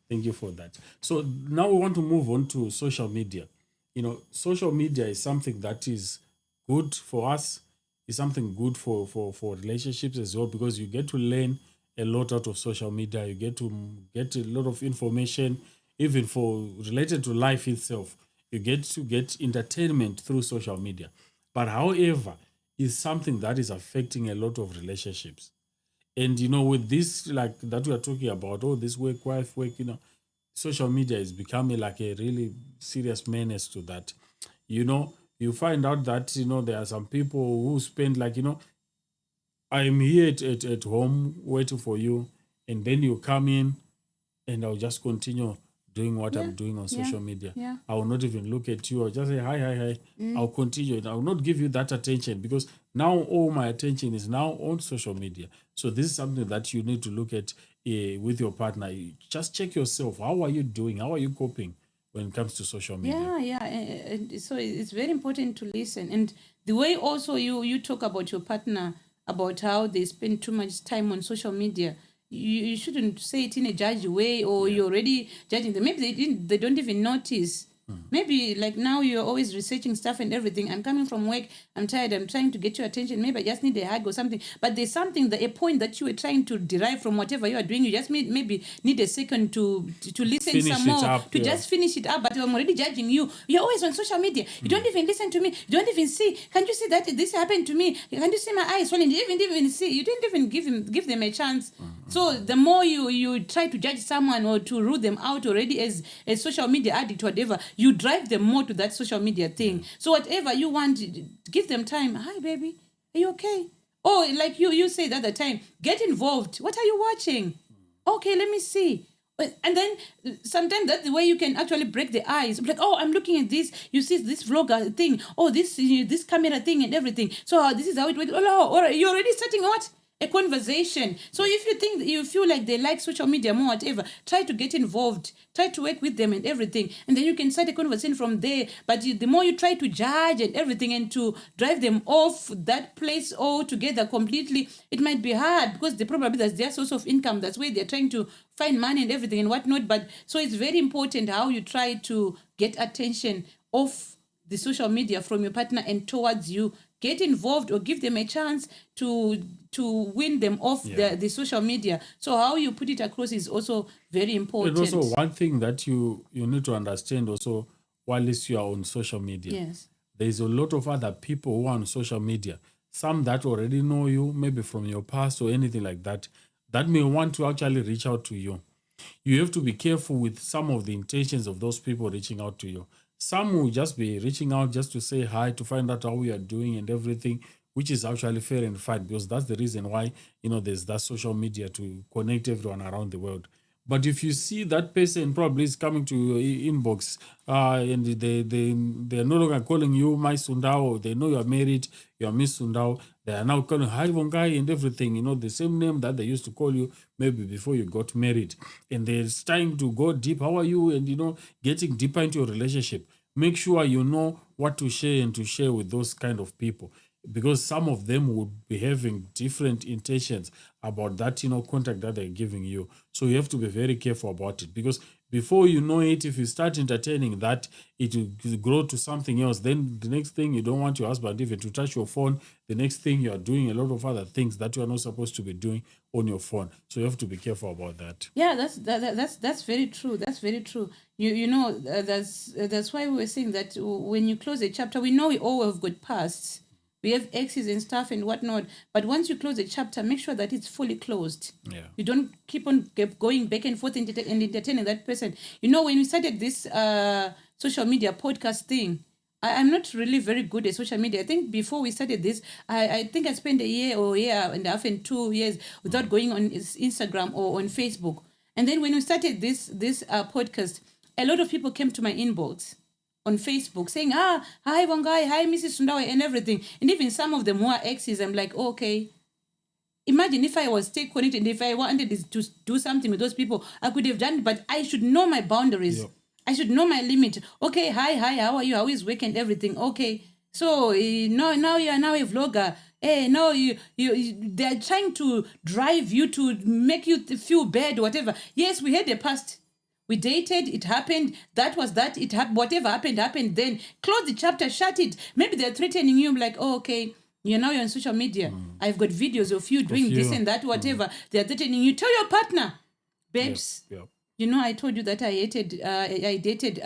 Thank you for that. So now we want to move on to social media. Social media is something that is good for us. It's something good for relationships as well, because you get to learn a lot out of social media. You get to get a lot of information, even for related to life itself. You get to get entertainment through social media. But however, is something that is affecting a lot of relationships. And, with this, like that we are talking about, this work, wife, work, social media is becoming like a really serious menace to that. You find out that, there are some people who spend like, I'm here at home waiting for you. And then you come in and I'll just continue doing what I'm doing on social media. Yeah. I will not even look at you. I'll just say, hi. I'll continue. I will not give you that attention, because now all my attention is now on social media. So this is something that you need to look at with your partner. Just check yourself. How are you doing? How are you coping when it comes to social media? Yeah. And so it's very important to listen. And the way also you talk about your partner, about how they spend too much time on social media, you shouldn't say it in a judgy way, or you're already judging them. Maybe they don't even notice. Maybe like now you're always researching stuff and everything. I'm coming from work, I'm tired, I'm trying to get your attention. Maybe I just need a hug or something. But there's something, a point that you were trying to derive from whatever you are doing. You just maybe need a second to listen Finish some it more, up, just finish it up. But I'm already judging you. You're always on social media. You don't even listen to me. You don't even see. Can't you see that this happened to me? Can't you see my eyes swollen? You didn't even see. You didn't even give them a chance So the more you try to judge someone or to rule them out already as a social media addict, whatever, you drive them more to that social media thing. So whatever you want, give them time. Hi, baby, are you okay? Oh, like you said the other time, get involved. What are you watching? Okay, let me see. And then sometimes that's the way you can actually break the ice. Like, oh, I'm looking at this. You see this vlogger thing. Oh, this camera thing and everything. So this is how it works. Oh, all right. You're already starting what? A conversation. So if you think you feel like they like social media more, whatever, try to get involved, try to work with them and everything, and then you can start a conversation from there. But the more you try to judge and everything and to drive them off that place altogether completely, it might be hard because probably that's their source of income. That's where they're trying to find money and everything and whatnot. But so it's very important how you try to get attention off the social media from your partner and towards you. Get involved or give them a chance to win them off the social media. So how you put it across is also very important. And also one thing that you need to understand also, while you are on social media, Yes. there's a lot of other people who are on social media. Some that already know you, maybe from your past or anything like that, that may want to actually reach out to you. You have to be careful with some of the intentions of those people reaching out to you. Some will just be reaching out just to say hi, to find out how we are doing and everything, which is actually fair and fine because that's the reason why, there's that social media to connect everyone around the world. But if you see that person probably is coming to your inbox and they're no longer calling you my Sundao, they know you're married, you're Miss Sundao, they are now calling Hi Vongai and everything, the same name that they used to call you maybe before you got married. And they're trying to go deep. How are you? And, getting deeper into your relationship. Make sure you know what to share and to share with those kind of people, because some of them would be having different intentions about that, contact that they're giving you. So you have to be very careful about it, because before you know it, if you start entertaining that, it will grow to something else. Then the next thing, you don't want your husband even to touch your phone. The next thing, you are doing a lot of other things that you are not supposed to be doing on your phone. So you have to be careful about that. Yeah, that's very true. That's very true. That's why we were saying that when you close a chapter, we know we all have got pasts. We have exes and stuff and whatnot. But once you close a chapter, make sure that it's fully closed. Yeah. You don't keep on going back and forth and entertaining that person. When we started this social media podcast thing, I'm not really very good at social media. I think before we started this, I think I spent a year and a half and 2 years without going on Instagram or on Facebook. And then when we started this podcast, a lot of people came to my inbox on Facebook saying, hi Vongai, hi Mrs. Sundawe and everything. And even some of them who are exes, I'm like, okay. Imagine if I was still connected and if I wanted to do something with those people, I could have done it, but I should know my boundaries. Yep. I should know my limit. Okay, hi, how are you? How is work and everything? Okay. So now you are now a vlogger. Hey, no, they're trying to drive you to make you feel bad or whatever. Yes, we had a past. We dated, it happened, that was that, whatever happened, then close the chapter, shut it. Maybe they're threatening you, like, oh, okay, you're on social media. I've got videos of you doing this and that, whatever. They're threatening you. Tell your partner, babes. Yep. I told you that I dated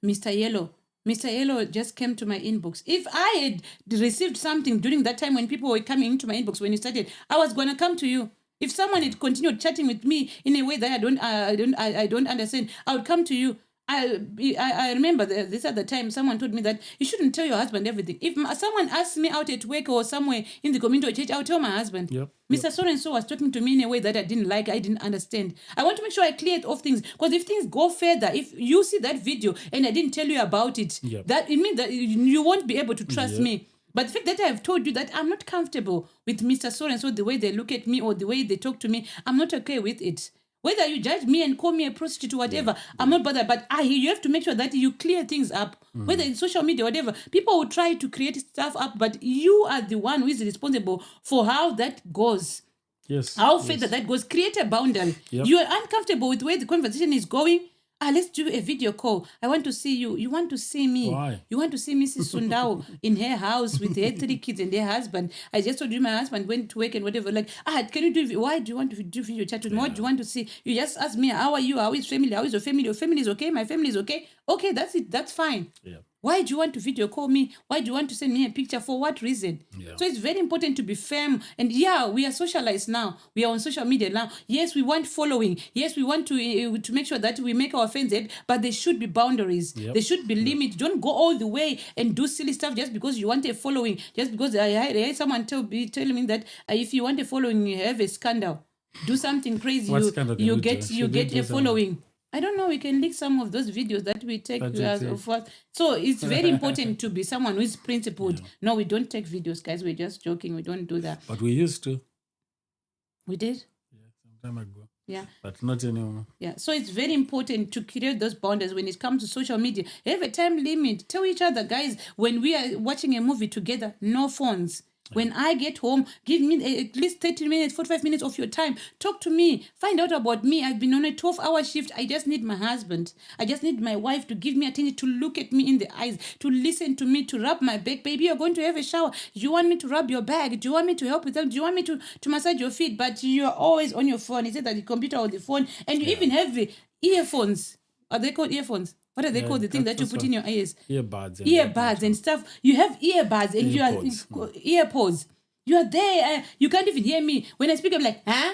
Mr. Yellow. Mr. Yellow just came to my inbox. If I had received something during that time when people were coming into my inbox when you started, I was gonna come to you. If someone had continued chatting with me in a way that I don't understand, I would come to you. I remember this at the time someone told me that you shouldn't tell your husband everything. If someone asks me out at work or somewhere in the community or church, I'll tell my husband. Yep. Mr. So-and-so was talking to me in a way that I didn't like, I didn't understand. I want to make sure I clear it off things, because if things go further, if you see that video and I didn't tell you about it, Yep. that it means that you won't be able to trust Yep. me. But the fact that I've told you that I'm not comfortable with Mr. So-and-so, the way they look at me or the way they talk to me, I'm not okay with it. Whether you judge me and call me a prostitute or whatever, I'm not bothered. But you have to make sure that you clear things up. Whether it's social media or whatever, people will try to create stuff up, but you are the one who is responsible for how that goes. Yes. How further that goes. Create a boundary. Yep. You are uncomfortable with where the conversation is going. Let's do a video call. I want to see you. You want to see me. Why? You want to see Mrs. Sundao in her house with her 3 kids and her husband. I just told you my husband went to work and whatever. Like, can you do, why do you want to do video chat with me? What do you want to see? You just ask me, how are you? How is family? How is your family? Your family is okay? My family is okay? Okay, that's it. That's fine. Yeah. Why do you want to video call me? Why do you want to send me a picture? For what reason? Yeah. So it's very important to be firm. And yeah, we are socialized now. We are on social media now. Yes, we want following. Yes, we want to make sure that we make our friends happy, but there should be boundaries. Yep. There should be limits. Don't go all the way and do silly stuff just because you want a following. Just because I heard someone telling me that if you want a following, you have a scandal. Do something crazy. What scandal can You we do? get Should we a do something? following. I don't know. We can link some of those videos that we take That we as take. of us. So it's very important to be someone who is principled. No, we don't take videos, guys. We're just joking. We don't do that. But we used to. We did. Yeah, some time ago. Yeah. But not anymore. Yeah. So it's very important to create those boundaries when it comes to social media. Have a time limit. Tell each other, guys, when we are watching a movie together, no phones. When I get home, give me at least 30 minutes, 45 minutes of your time. Talk to me. Find out about me. I've been on a 12-hour shift. I just need my husband. I just need my wife to give me attention, to look at me in the eyes, to listen to me, to rub my back. Baby, you're going to have a shower. Do you want me to rub your back? Do you want me to help with them? Do you want me to massage your feet? But you're always on your phone. Is it that the computer or the phone? And you even have the earphones. Are they called earphones? What are they called? The thing that you put in your ears? Earbuds And stuff. You have earbuds and you are earpods. You are there. You can't even hear me. When I speak, I'm like, huh?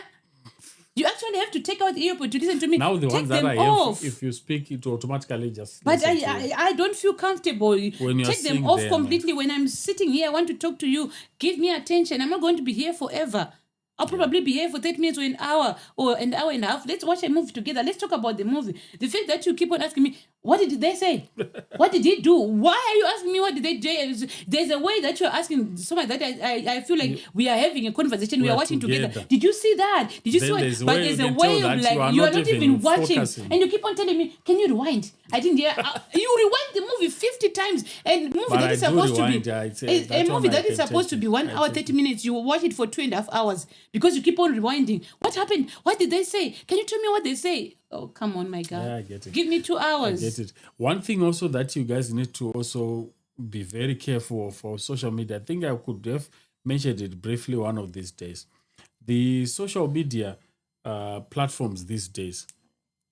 You actually have to take out the earpod to listen to me. Now the take ones that them I off. have, if you speak, it automatically just. But I don't feel comfortable. When Take them off completely. When I'm sitting here, I want to talk to you. Give me attention. I'm not going to be here forever. I'll probably be here for 30 minutes or an hour and a half. Let's watch a movie together. Let's talk about the movie. The fact that you keep on asking me, what did they say? What did he do? Why are you asking me what did they do? There's a way that you're asking so much that I feel like we are having a conversation. We are watching together. Did you see that? Did you see what? But there's a way of like, you are not even watching. And you keep on telling me, can you rewind? I didn't hear. You rewind the movie 50 times. And movie that is supposed to be a movie that is supposed to be 1 hour, 30 minutes. You will watch it for 2.5 hours because you keep on rewinding. What happened? What did they say? Can you tell me what they say? Oh, come on, my God. Yeah, I get it. Give me 2 hours. I get it. One thing also that you guys need to also be very careful for social media. I think I could have mentioned it briefly one of these days. The social media platforms these days,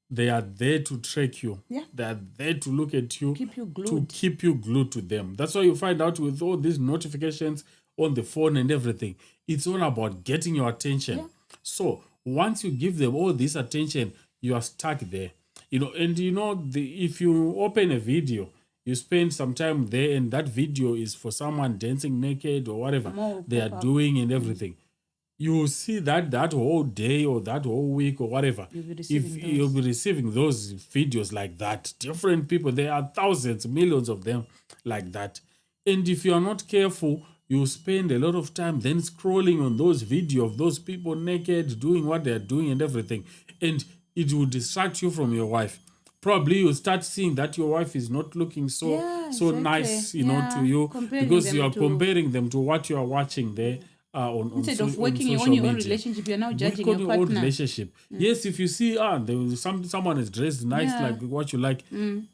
they are there to track you. Yeah. They are there to look at you. Keep you glued. To keep you glued to them. That's why you find out with all these notifications on the phone and everything, it's all about getting your attention. Yeah. So once you give them all this attention, you are stuck there. And if you open a video, you spend some time there, and that video is for someone dancing naked or whatever they are doing and everything. You see that whole day or that whole week or whatever. You'll be receiving those videos like that. Different people, there are thousands, millions of them like that. And if you are not careful, you spend a lot of time then scrolling on those videos of those people naked, doing what they are doing and everything. And it will distract you from your wife. Probably you'll start seeing that your wife is not looking so nice, to you, because you are comparing them to what you are watching there. Instead of working on your own relationship, you're now judging your partner. Relationship. Yes, if you see there was someone is dressed nice like what you like,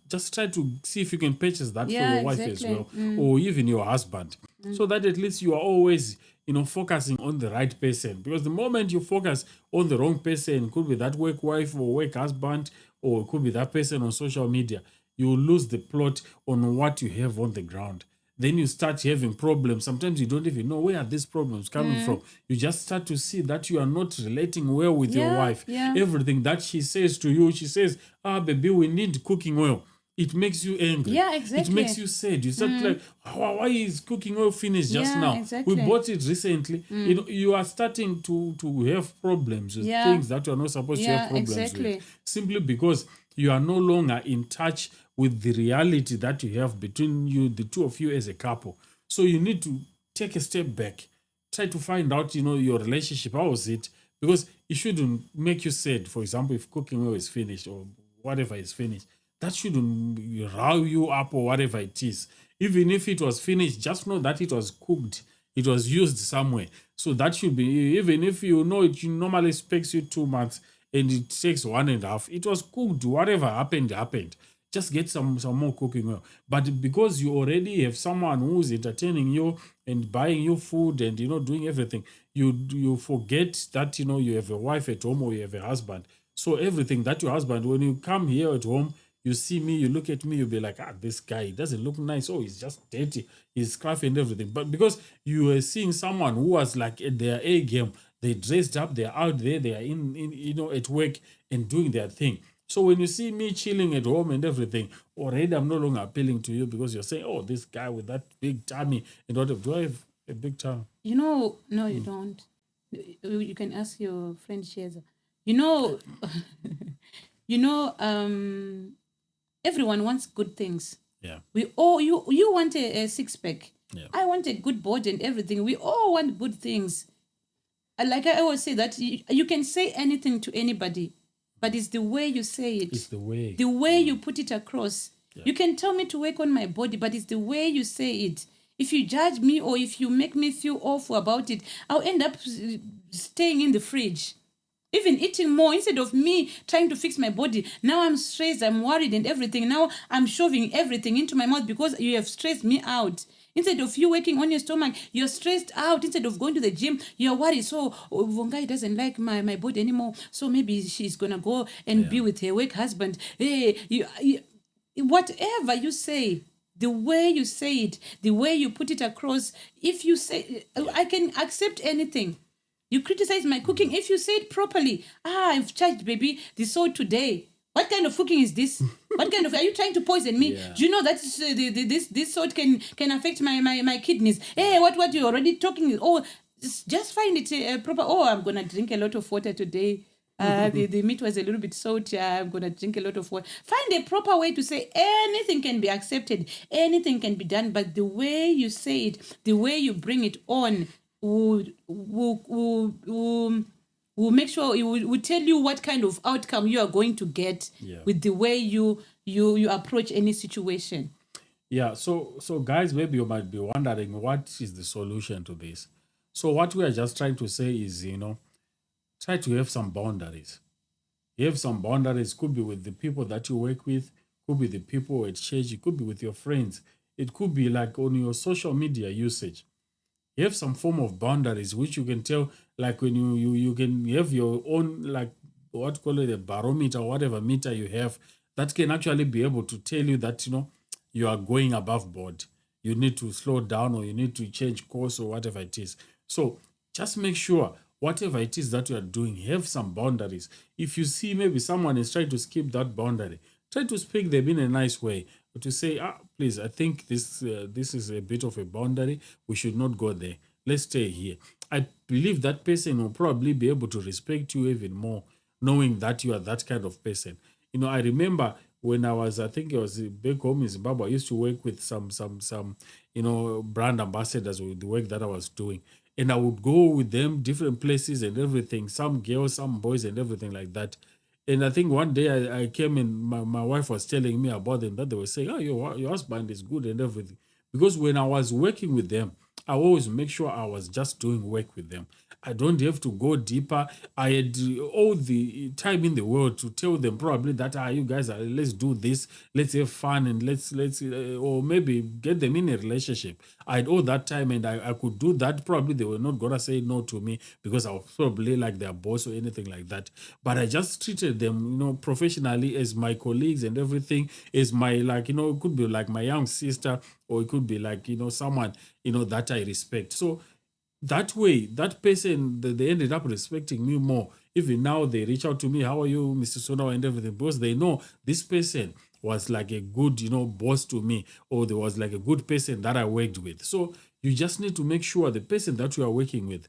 just try to see if you can purchase that for your wife as well, or even your husband, so that at least you are always focusing on the right person. Because the moment you focus on the wrong person, it could be that work wife or work husband, or it could be that person on social media, you will lose the plot on what you have on the ground. Then you start having problems. Sometimes you don't even know where are these problems coming from. You just start to see that you are not relating well with your wife. Yeah. Everything that she says to you, she says, baby, we need cooking oil. It makes you angry. Yeah, exactly. It makes you sad. You start like, why is cooking oil finished just now? Exactly. We bought it recently. You are starting to have problems with things that you are not supposed to have problems with. Simply because you are no longer in touch with the reality that you have between you, the two of you as a couple. So you need to take a step back. Try to find out, your relationship. How was it? Because it shouldn't make you sad. For example, if cooking oil is finished or whatever is finished, that shouldn't rile you up or whatever it is. Even if it was finished, just know that it was cooked. It was used somewhere. So that should be, even if it normally takes you 2 months and it takes 1.5, it was cooked. Whatever happened. Just get some more cooking oil. But because you already have someone who's entertaining you and buying you food and doing everything, you forget that you have a wife at home or you have a husband. So everything that your husband, when you come here at home, You see me, you look at me, you'll be like, this guy doesn't look nice. Oh, he's just dirty. He's scruffy and everything. But because you are seeing someone who was like at their A game, they dressed up, they're out there, they are in at work and doing their thing. So when you see me chilling at home and everything, already I'm no longer appealing to you because you're saying, oh, this guy with that big tummy and whatever. Do I have a big tummy? No, you don't. You can ask your friend Sheza. You know, you know, everyone wants good things. Yeah. We all you want a six pack. Yeah. I want a good body and everything. We all want good things. Like I always say that you can say anything to anybody, but it's the way you say it. It's the way. The way you put it across. Yeah. You can tell me to work on my body, but it's the way you say it. If you judge me or if you make me feel awful about it, I'll end up staying in the fridge. Even eating more instead of me trying to fix my body. Now I'm stressed, I'm worried and everything. Now I'm shoving everything into my mouth because you have stressed me out. Instead of you working on your stomach, you're stressed out. Instead of going to the gym, you're worried. So Vongai doesn't like my body anymore. So maybe she's going to go and be with her work husband. Hey, whatever you say, the way you say it, the way you put it across, if you say, I can accept anything. You criticize my cooking. If you say it properly, I've charged, baby, the salt today. What kind of cooking is this? What kind of, are you trying to poison me? Yeah. Do you know that this salt can affect my kidneys? Hey, what you're already talking? Oh, just find it proper. Oh, I'm going to drink a lot of water today. The meat was a little bit salty. I'm going to drink a lot of water. Find a proper way to say anything can be accepted. Anything can be done. But the way you say it, the way you bring it on, will make sure it will tell you what kind of outcome you are going to get with the way you approach any situation. Yeah, so guys, maybe you might be wondering what is the solution to this. So what we are just trying to say is, try to have some boundaries. You have some boundaries, could be with the people that you work with, could be the people at church, it could be with your friends, it could be like on your social media usage. You have some form of boundaries which you can tell, like when you can have your own, like what call it, a barometer or whatever meter you have that can actually be able to tell you that you are going above board. You need to slow down or you need to change course or whatever it is. So just make sure whatever it is that you are doing, have some boundaries. If you see maybe someone is trying to skip that boundary, try to speak them in a nice way, but to say, please, I think this is a bit of a boundary. We should not go there. Let's stay here. I believe that person will probably be able to respect you even more, knowing that you are that kind of person. I remember when I think it was back home in Zimbabwe, I used to work with some brand ambassadors with the work that I was doing. And I would go with them different places and everything, some girls, some boys and everything like that. And I think one day I came and my wife was telling me about them, that they were saying, your husband is good and everything. Because when I was working with them, I always make sure I was just doing work with them. I don't have to go deeper. I had all the time in the world to tell them probably that you guys let's do this, let's have fun, and let's or maybe get them in a relationship. I had all that time and I could do that. Probably they were not gonna say no to me because I was probably like their boss or anything like that. But I just treated them, professionally as my colleagues and everything, as my it could be like my young sister, or it could be like someone that I respect. So that way, that person, they ended up respecting me more. Even now, they reach out to me, how are you, Mr. Sona, and everything, because they know this person was like a good, boss to me, or there was like a good person that I worked with. So you just need to make sure the person that you are working with,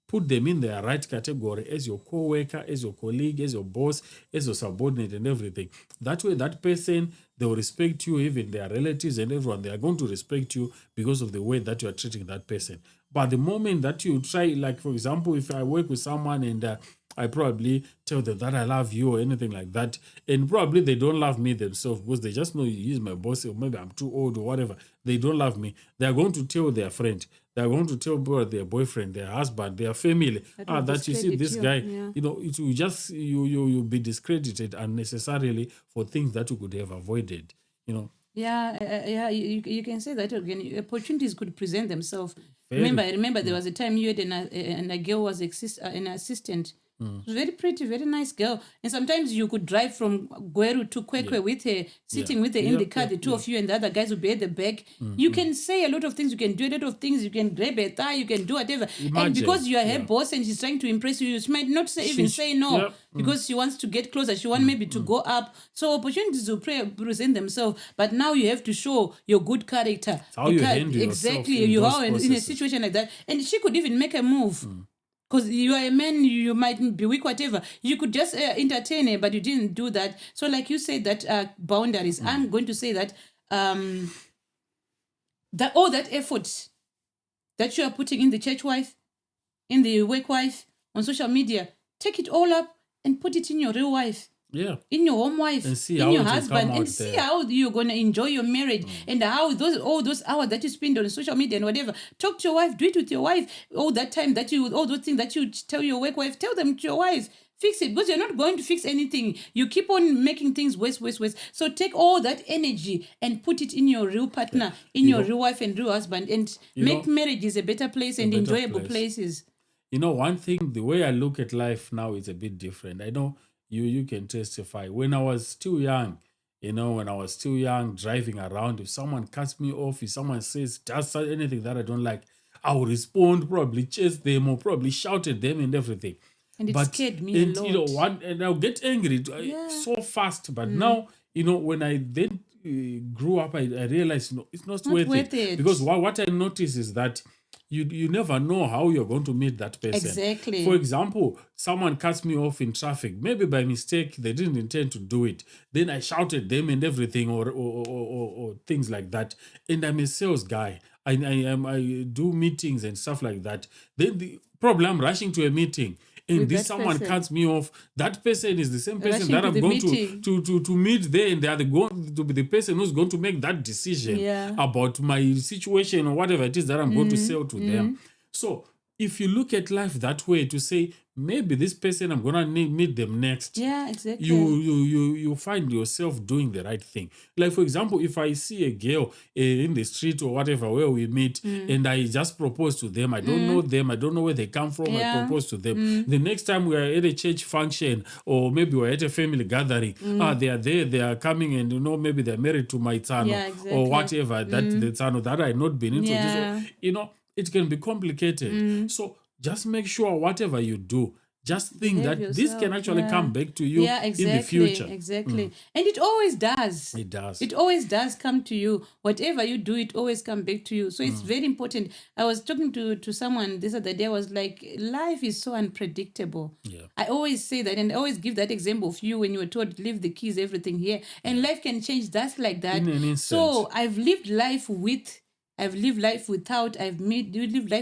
put them in their right category as your co-worker, as your colleague, as your boss, as your subordinate and everything. That way, that person, they will respect you, even their relatives and everyone, they are going to respect you because of the way that you are treating that person. But the moment that you try, like for example, if I work with someone and I probably tell them that I love you or anything like that, and probably they don't love me themselves because they just know he's my boss, or maybe I'm too old or whatever. They don't love me. They are going to tell their friend. They are going to tell their boyfriend, their husband, their family, that you see this guy, it will just you'll be discredited unnecessarily for things that you could have avoided. Yeah, you can say that again. Opportunities could present themselves. Remember, there was a time you had a girl was an assistant Mm. She's very pretty, very nice girl. And sometimes you could drive from Gweru to Kwekwe Yeah. with her, sitting Yeah. with her in the Yep, car, yep, the two of you, and the other guys will be at the back. You can say a lot of things, you can do a lot of things, you can grab her thigh, you can do whatever. And Imagine, because you are her yeah. boss and she's trying to impress you, she might not even say no. Yep. Because she wants to get closer, she wants maybe to go up. So opportunities will present themselves, but now you have to show your good character. It's how you handle yourself exactly in you those are in a processes. situation like that, and she could even make a move. Because you are a man, you might be weak, whatever. You could just entertain her, but you didn't do that. So, like you said, that boundaries. I'm going to say that that all that effort that you are putting in the church wife, in the work wife, on social media, take it all up and put it in your real wife. Yeah. In your home wife, And see in how your it will husband, come and out see there. how you're gonna enjoy your marriage, and how all those hours that you spend on social media and whatever. Talk to your wife, do it with your wife. All that time that you, all those things that you tell your work wife, tell them to your wife. Fix it, because you're not going to fix anything. You keep on making things worse. So take all that energy and put it in your real partner, in your real wife and real husband, and make marriages a better place and better enjoyable place. places. You know, one thing, the way I look at life now is a bit different. I know you can testify. When I was still young, driving around, if someone cuts me off, if someone does anything that I don't like, I will respond, probably chase them or probably shout at them and everything. And it scared me a lot. You know, and I'll get angry so fast. But now, you know, when I then grew up, I realized, you know, it's not worth it. Because what I notice is that you never know how you're going to meet that person. Exactly. For example, someone cuts me off in traffic. Maybe by mistake, they didn't intend to do it. Then I shouted them and everything, or things like that. And I'm a sales guy. I do meetings and stuff like that. Then the probably I'm rushing to a meeting, and this someone cuts me off. That person is the same person that I'm going to meet there, and they are going to be the person who's going to make that decision about my situation or whatever it is that I'm going to sell to them. So if you look at life that way, to say maybe this person I'm gonna meet them next, exactly, you find yourself doing the right thing. Like, for example, if I see a girl in the street or whatever where we meet, and I just propose to them, I don't know them, I don't know where they come from, I propose to them. The next time we are at a church function, or maybe we're at a family gathering, they are there, they are coming, and you know, maybe they're married to my Tsano, or whatever, that the Tsano that I not been introduced. So, you know, it can be complicated. So just make sure whatever you do, just think that this can actually come back to you in the future. Exactly. And it always does. It does. It always does come to you. Whatever you do, it always comes back to you. So it's very important. I was talking to someone this other day. I was like, life is so unpredictable. Yeah. I always say that, and I always give that example of you when you were told, leave the keys, everything here. And life can change just like that. In an instant. So I've lived life without, I've lived life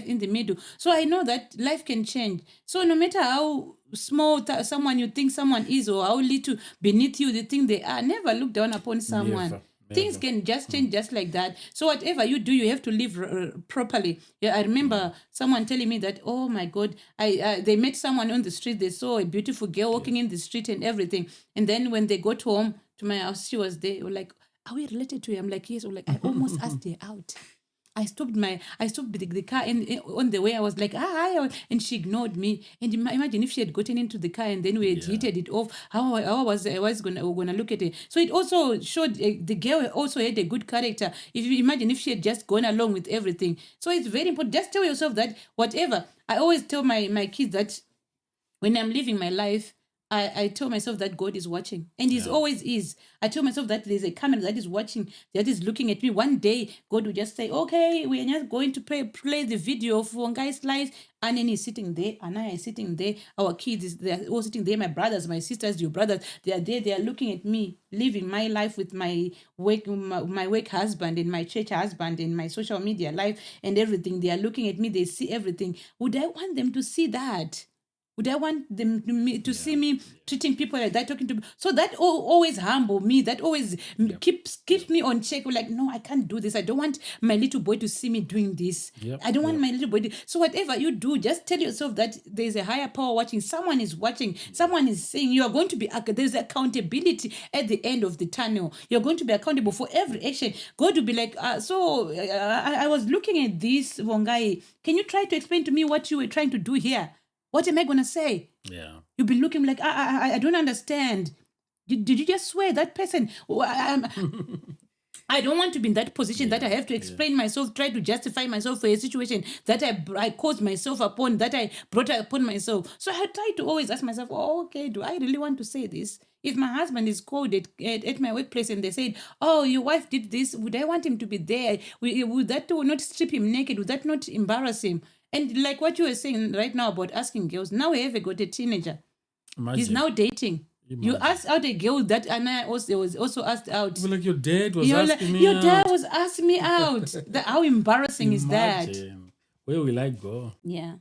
in the middle. So I know that life can change. So no matter how small someone you think someone is, or how little beneath you they think they are, never look down upon someone. Never. Things can just change just like that. So whatever you do, you have to live properly. Yeah, I remember someone telling me that, oh my God, they met someone on the street. They saw a beautiful girl walking in the street and everything. And then when they got home to my house, she was there. They were like, are we related to her? I'm like, yes. I'm like, I almost asked her out. I stopped the car, and on the way I was like, hi, and she ignored me. And imagine if she had gotten into the car and then we had heated it off, how I was gonna look at it. So it also showed the girl also had a good character. If you imagine if she had just gone along with everything. So it's very important. Just tell yourself that whatever. I always tell my kids that when I'm living my life, I tell myself that God is watching, and He always is. I tell myself that there's a camera that is watching, that is looking at me. One day, God will just say, okay, we are just going to play the video of Wongai's life. Anani is sitting there, Anaya is sitting there, our kids, they are all sitting there, my brothers, my sisters, your brothers, they are there, they are looking at me, living my life with my work husband and my church husband and my social media life and everything. They are looking at me, they see everything. Would I want them to see that? Would I want them to see me treating people like that, talking to me? So that always humble me. That always keeps me on check. We're like, no, I can't do this. I don't want my little boy to see me doing this. I don't want my little boy to... So whatever you do, just tell yourself that there's a higher power watching. Someone is watching. Someone is saying you are going to be... There's accountability at the end of the tunnel. You're going to be accountable for every action. God will be like, I was looking at this, Wongai. Can you try to explain to me what you were trying to do here? What am I going to say? Yeah. You'll be looking like, I don't understand. Did you just swear that person? I don't want to be in that position that I have to explain myself, try to justify myself for a situation that I caused myself upon, that I brought upon myself. So I try to always ask myself, oh, okay, do I really want to say this? If my husband is called at my workplace and they said, oh, your wife did this, would I want him to be there? Would that not strip him naked? Would that not embarrass him? And like what you were saying right now about asking girls, now we have got a teenager. He's now dating. You asked out a girl that Anna was also asked out. Like your dad was asking me your out. dad was asking me out. How embarrassing is that? Where will I go? Yeah.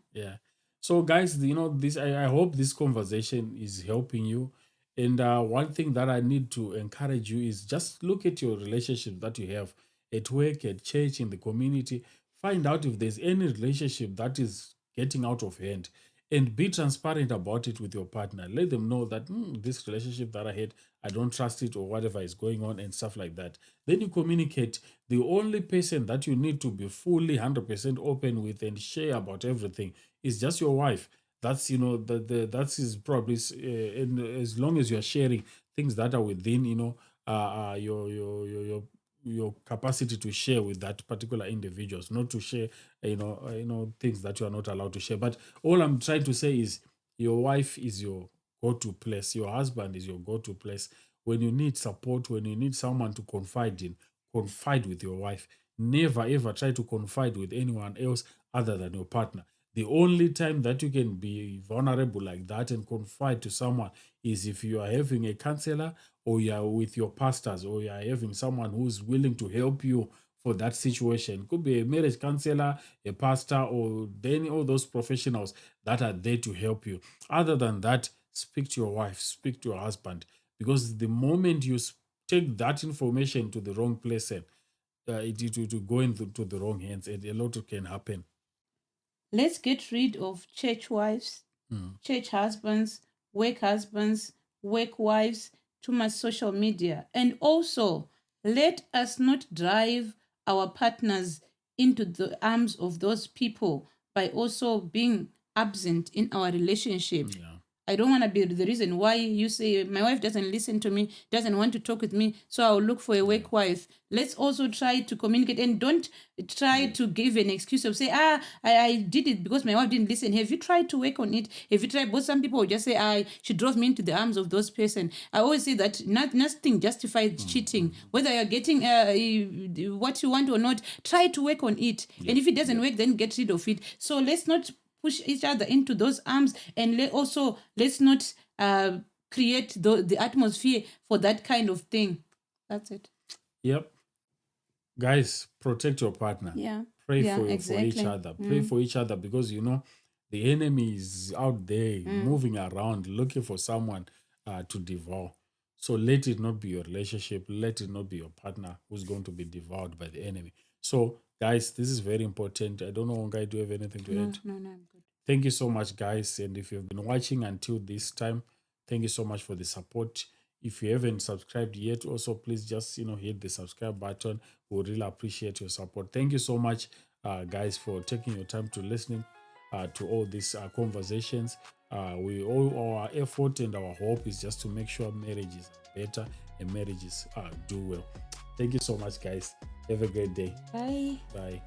So guys, this I hope this conversation is helping you. And one thing that I need to encourage you is just look at your relationship that you have at work, at church, in the community. Find out if there's any relationship that is getting out of hand, and be transparent about it with your partner. Let them know that this relationship that I had, I don't trust it, or whatever is going on and stuff like that. Then you communicate. The only person that you need to be fully 100% open with and share about everything is just your wife. That's that is probably and as long as you are sharing things that are within your capacity to share with that particular individuals, not to share things that you are not allowed to share. But all I'm trying to say is your wife is your go-to place, your husband is your go-to place. When you need support, when you need someone to confide in, confide with your wife. Never ever try to confide with anyone else other than your partner. The only time that you can be vulnerable like that and confide to someone is if you are having a counselor, or you are with your pastors, or you are having someone who's willing to help you for that situation. Could be a marriage counselor, a pastor, or then all those professionals that are there to help you. Other than that, speak to your wife, speak to your husband, because the moment you take that information to the wrong place, it will go into the wrong hands, and a lot can happen. Let's get rid of church wives, church husbands, work wives, too much social media. And also, let us not drive our partners into the arms of those people by also being absent in our relationship. I don't want to be the reason why you say my wife doesn't listen to me, doesn't want to talk with me, so I'll look for a work wife. Let's also try to communicate, and don't try to give an excuse of say, I did it because my wife didn't listen. Have you tried to work on it? Have you tried? But some people will just say, she drove me into the arms of those person. I always say that nothing justifies cheating. Whether you're getting what you want or not, try to work on it. And if it doesn't work, then get rid of it. So let's not push each other into those arms, and let's not create the atmosphere for that kind of thing. That's it. Yep. Guys, protect your partner. Pray for each other. Pray for each other, because the enemy is out there moving around looking for someone to devour. So let it not be your relationship. Let it not be your partner who's going to be devoured by the enemy. So, guys, this is very important. I don't know, Ngai, do you have anything to add? No, I'm good. Thank you so much, guys. And if you've been watching until this time, thank you so much for the support. If you haven't subscribed yet, also please just hit the subscribe button. We would really appreciate your support. Thank you so much, guys, for taking your time to listening to all these conversations. All our effort and our hope is just to make sure marriages are better and marriages do well. Thank you so much, guys. Have a great day. Bye. Bye.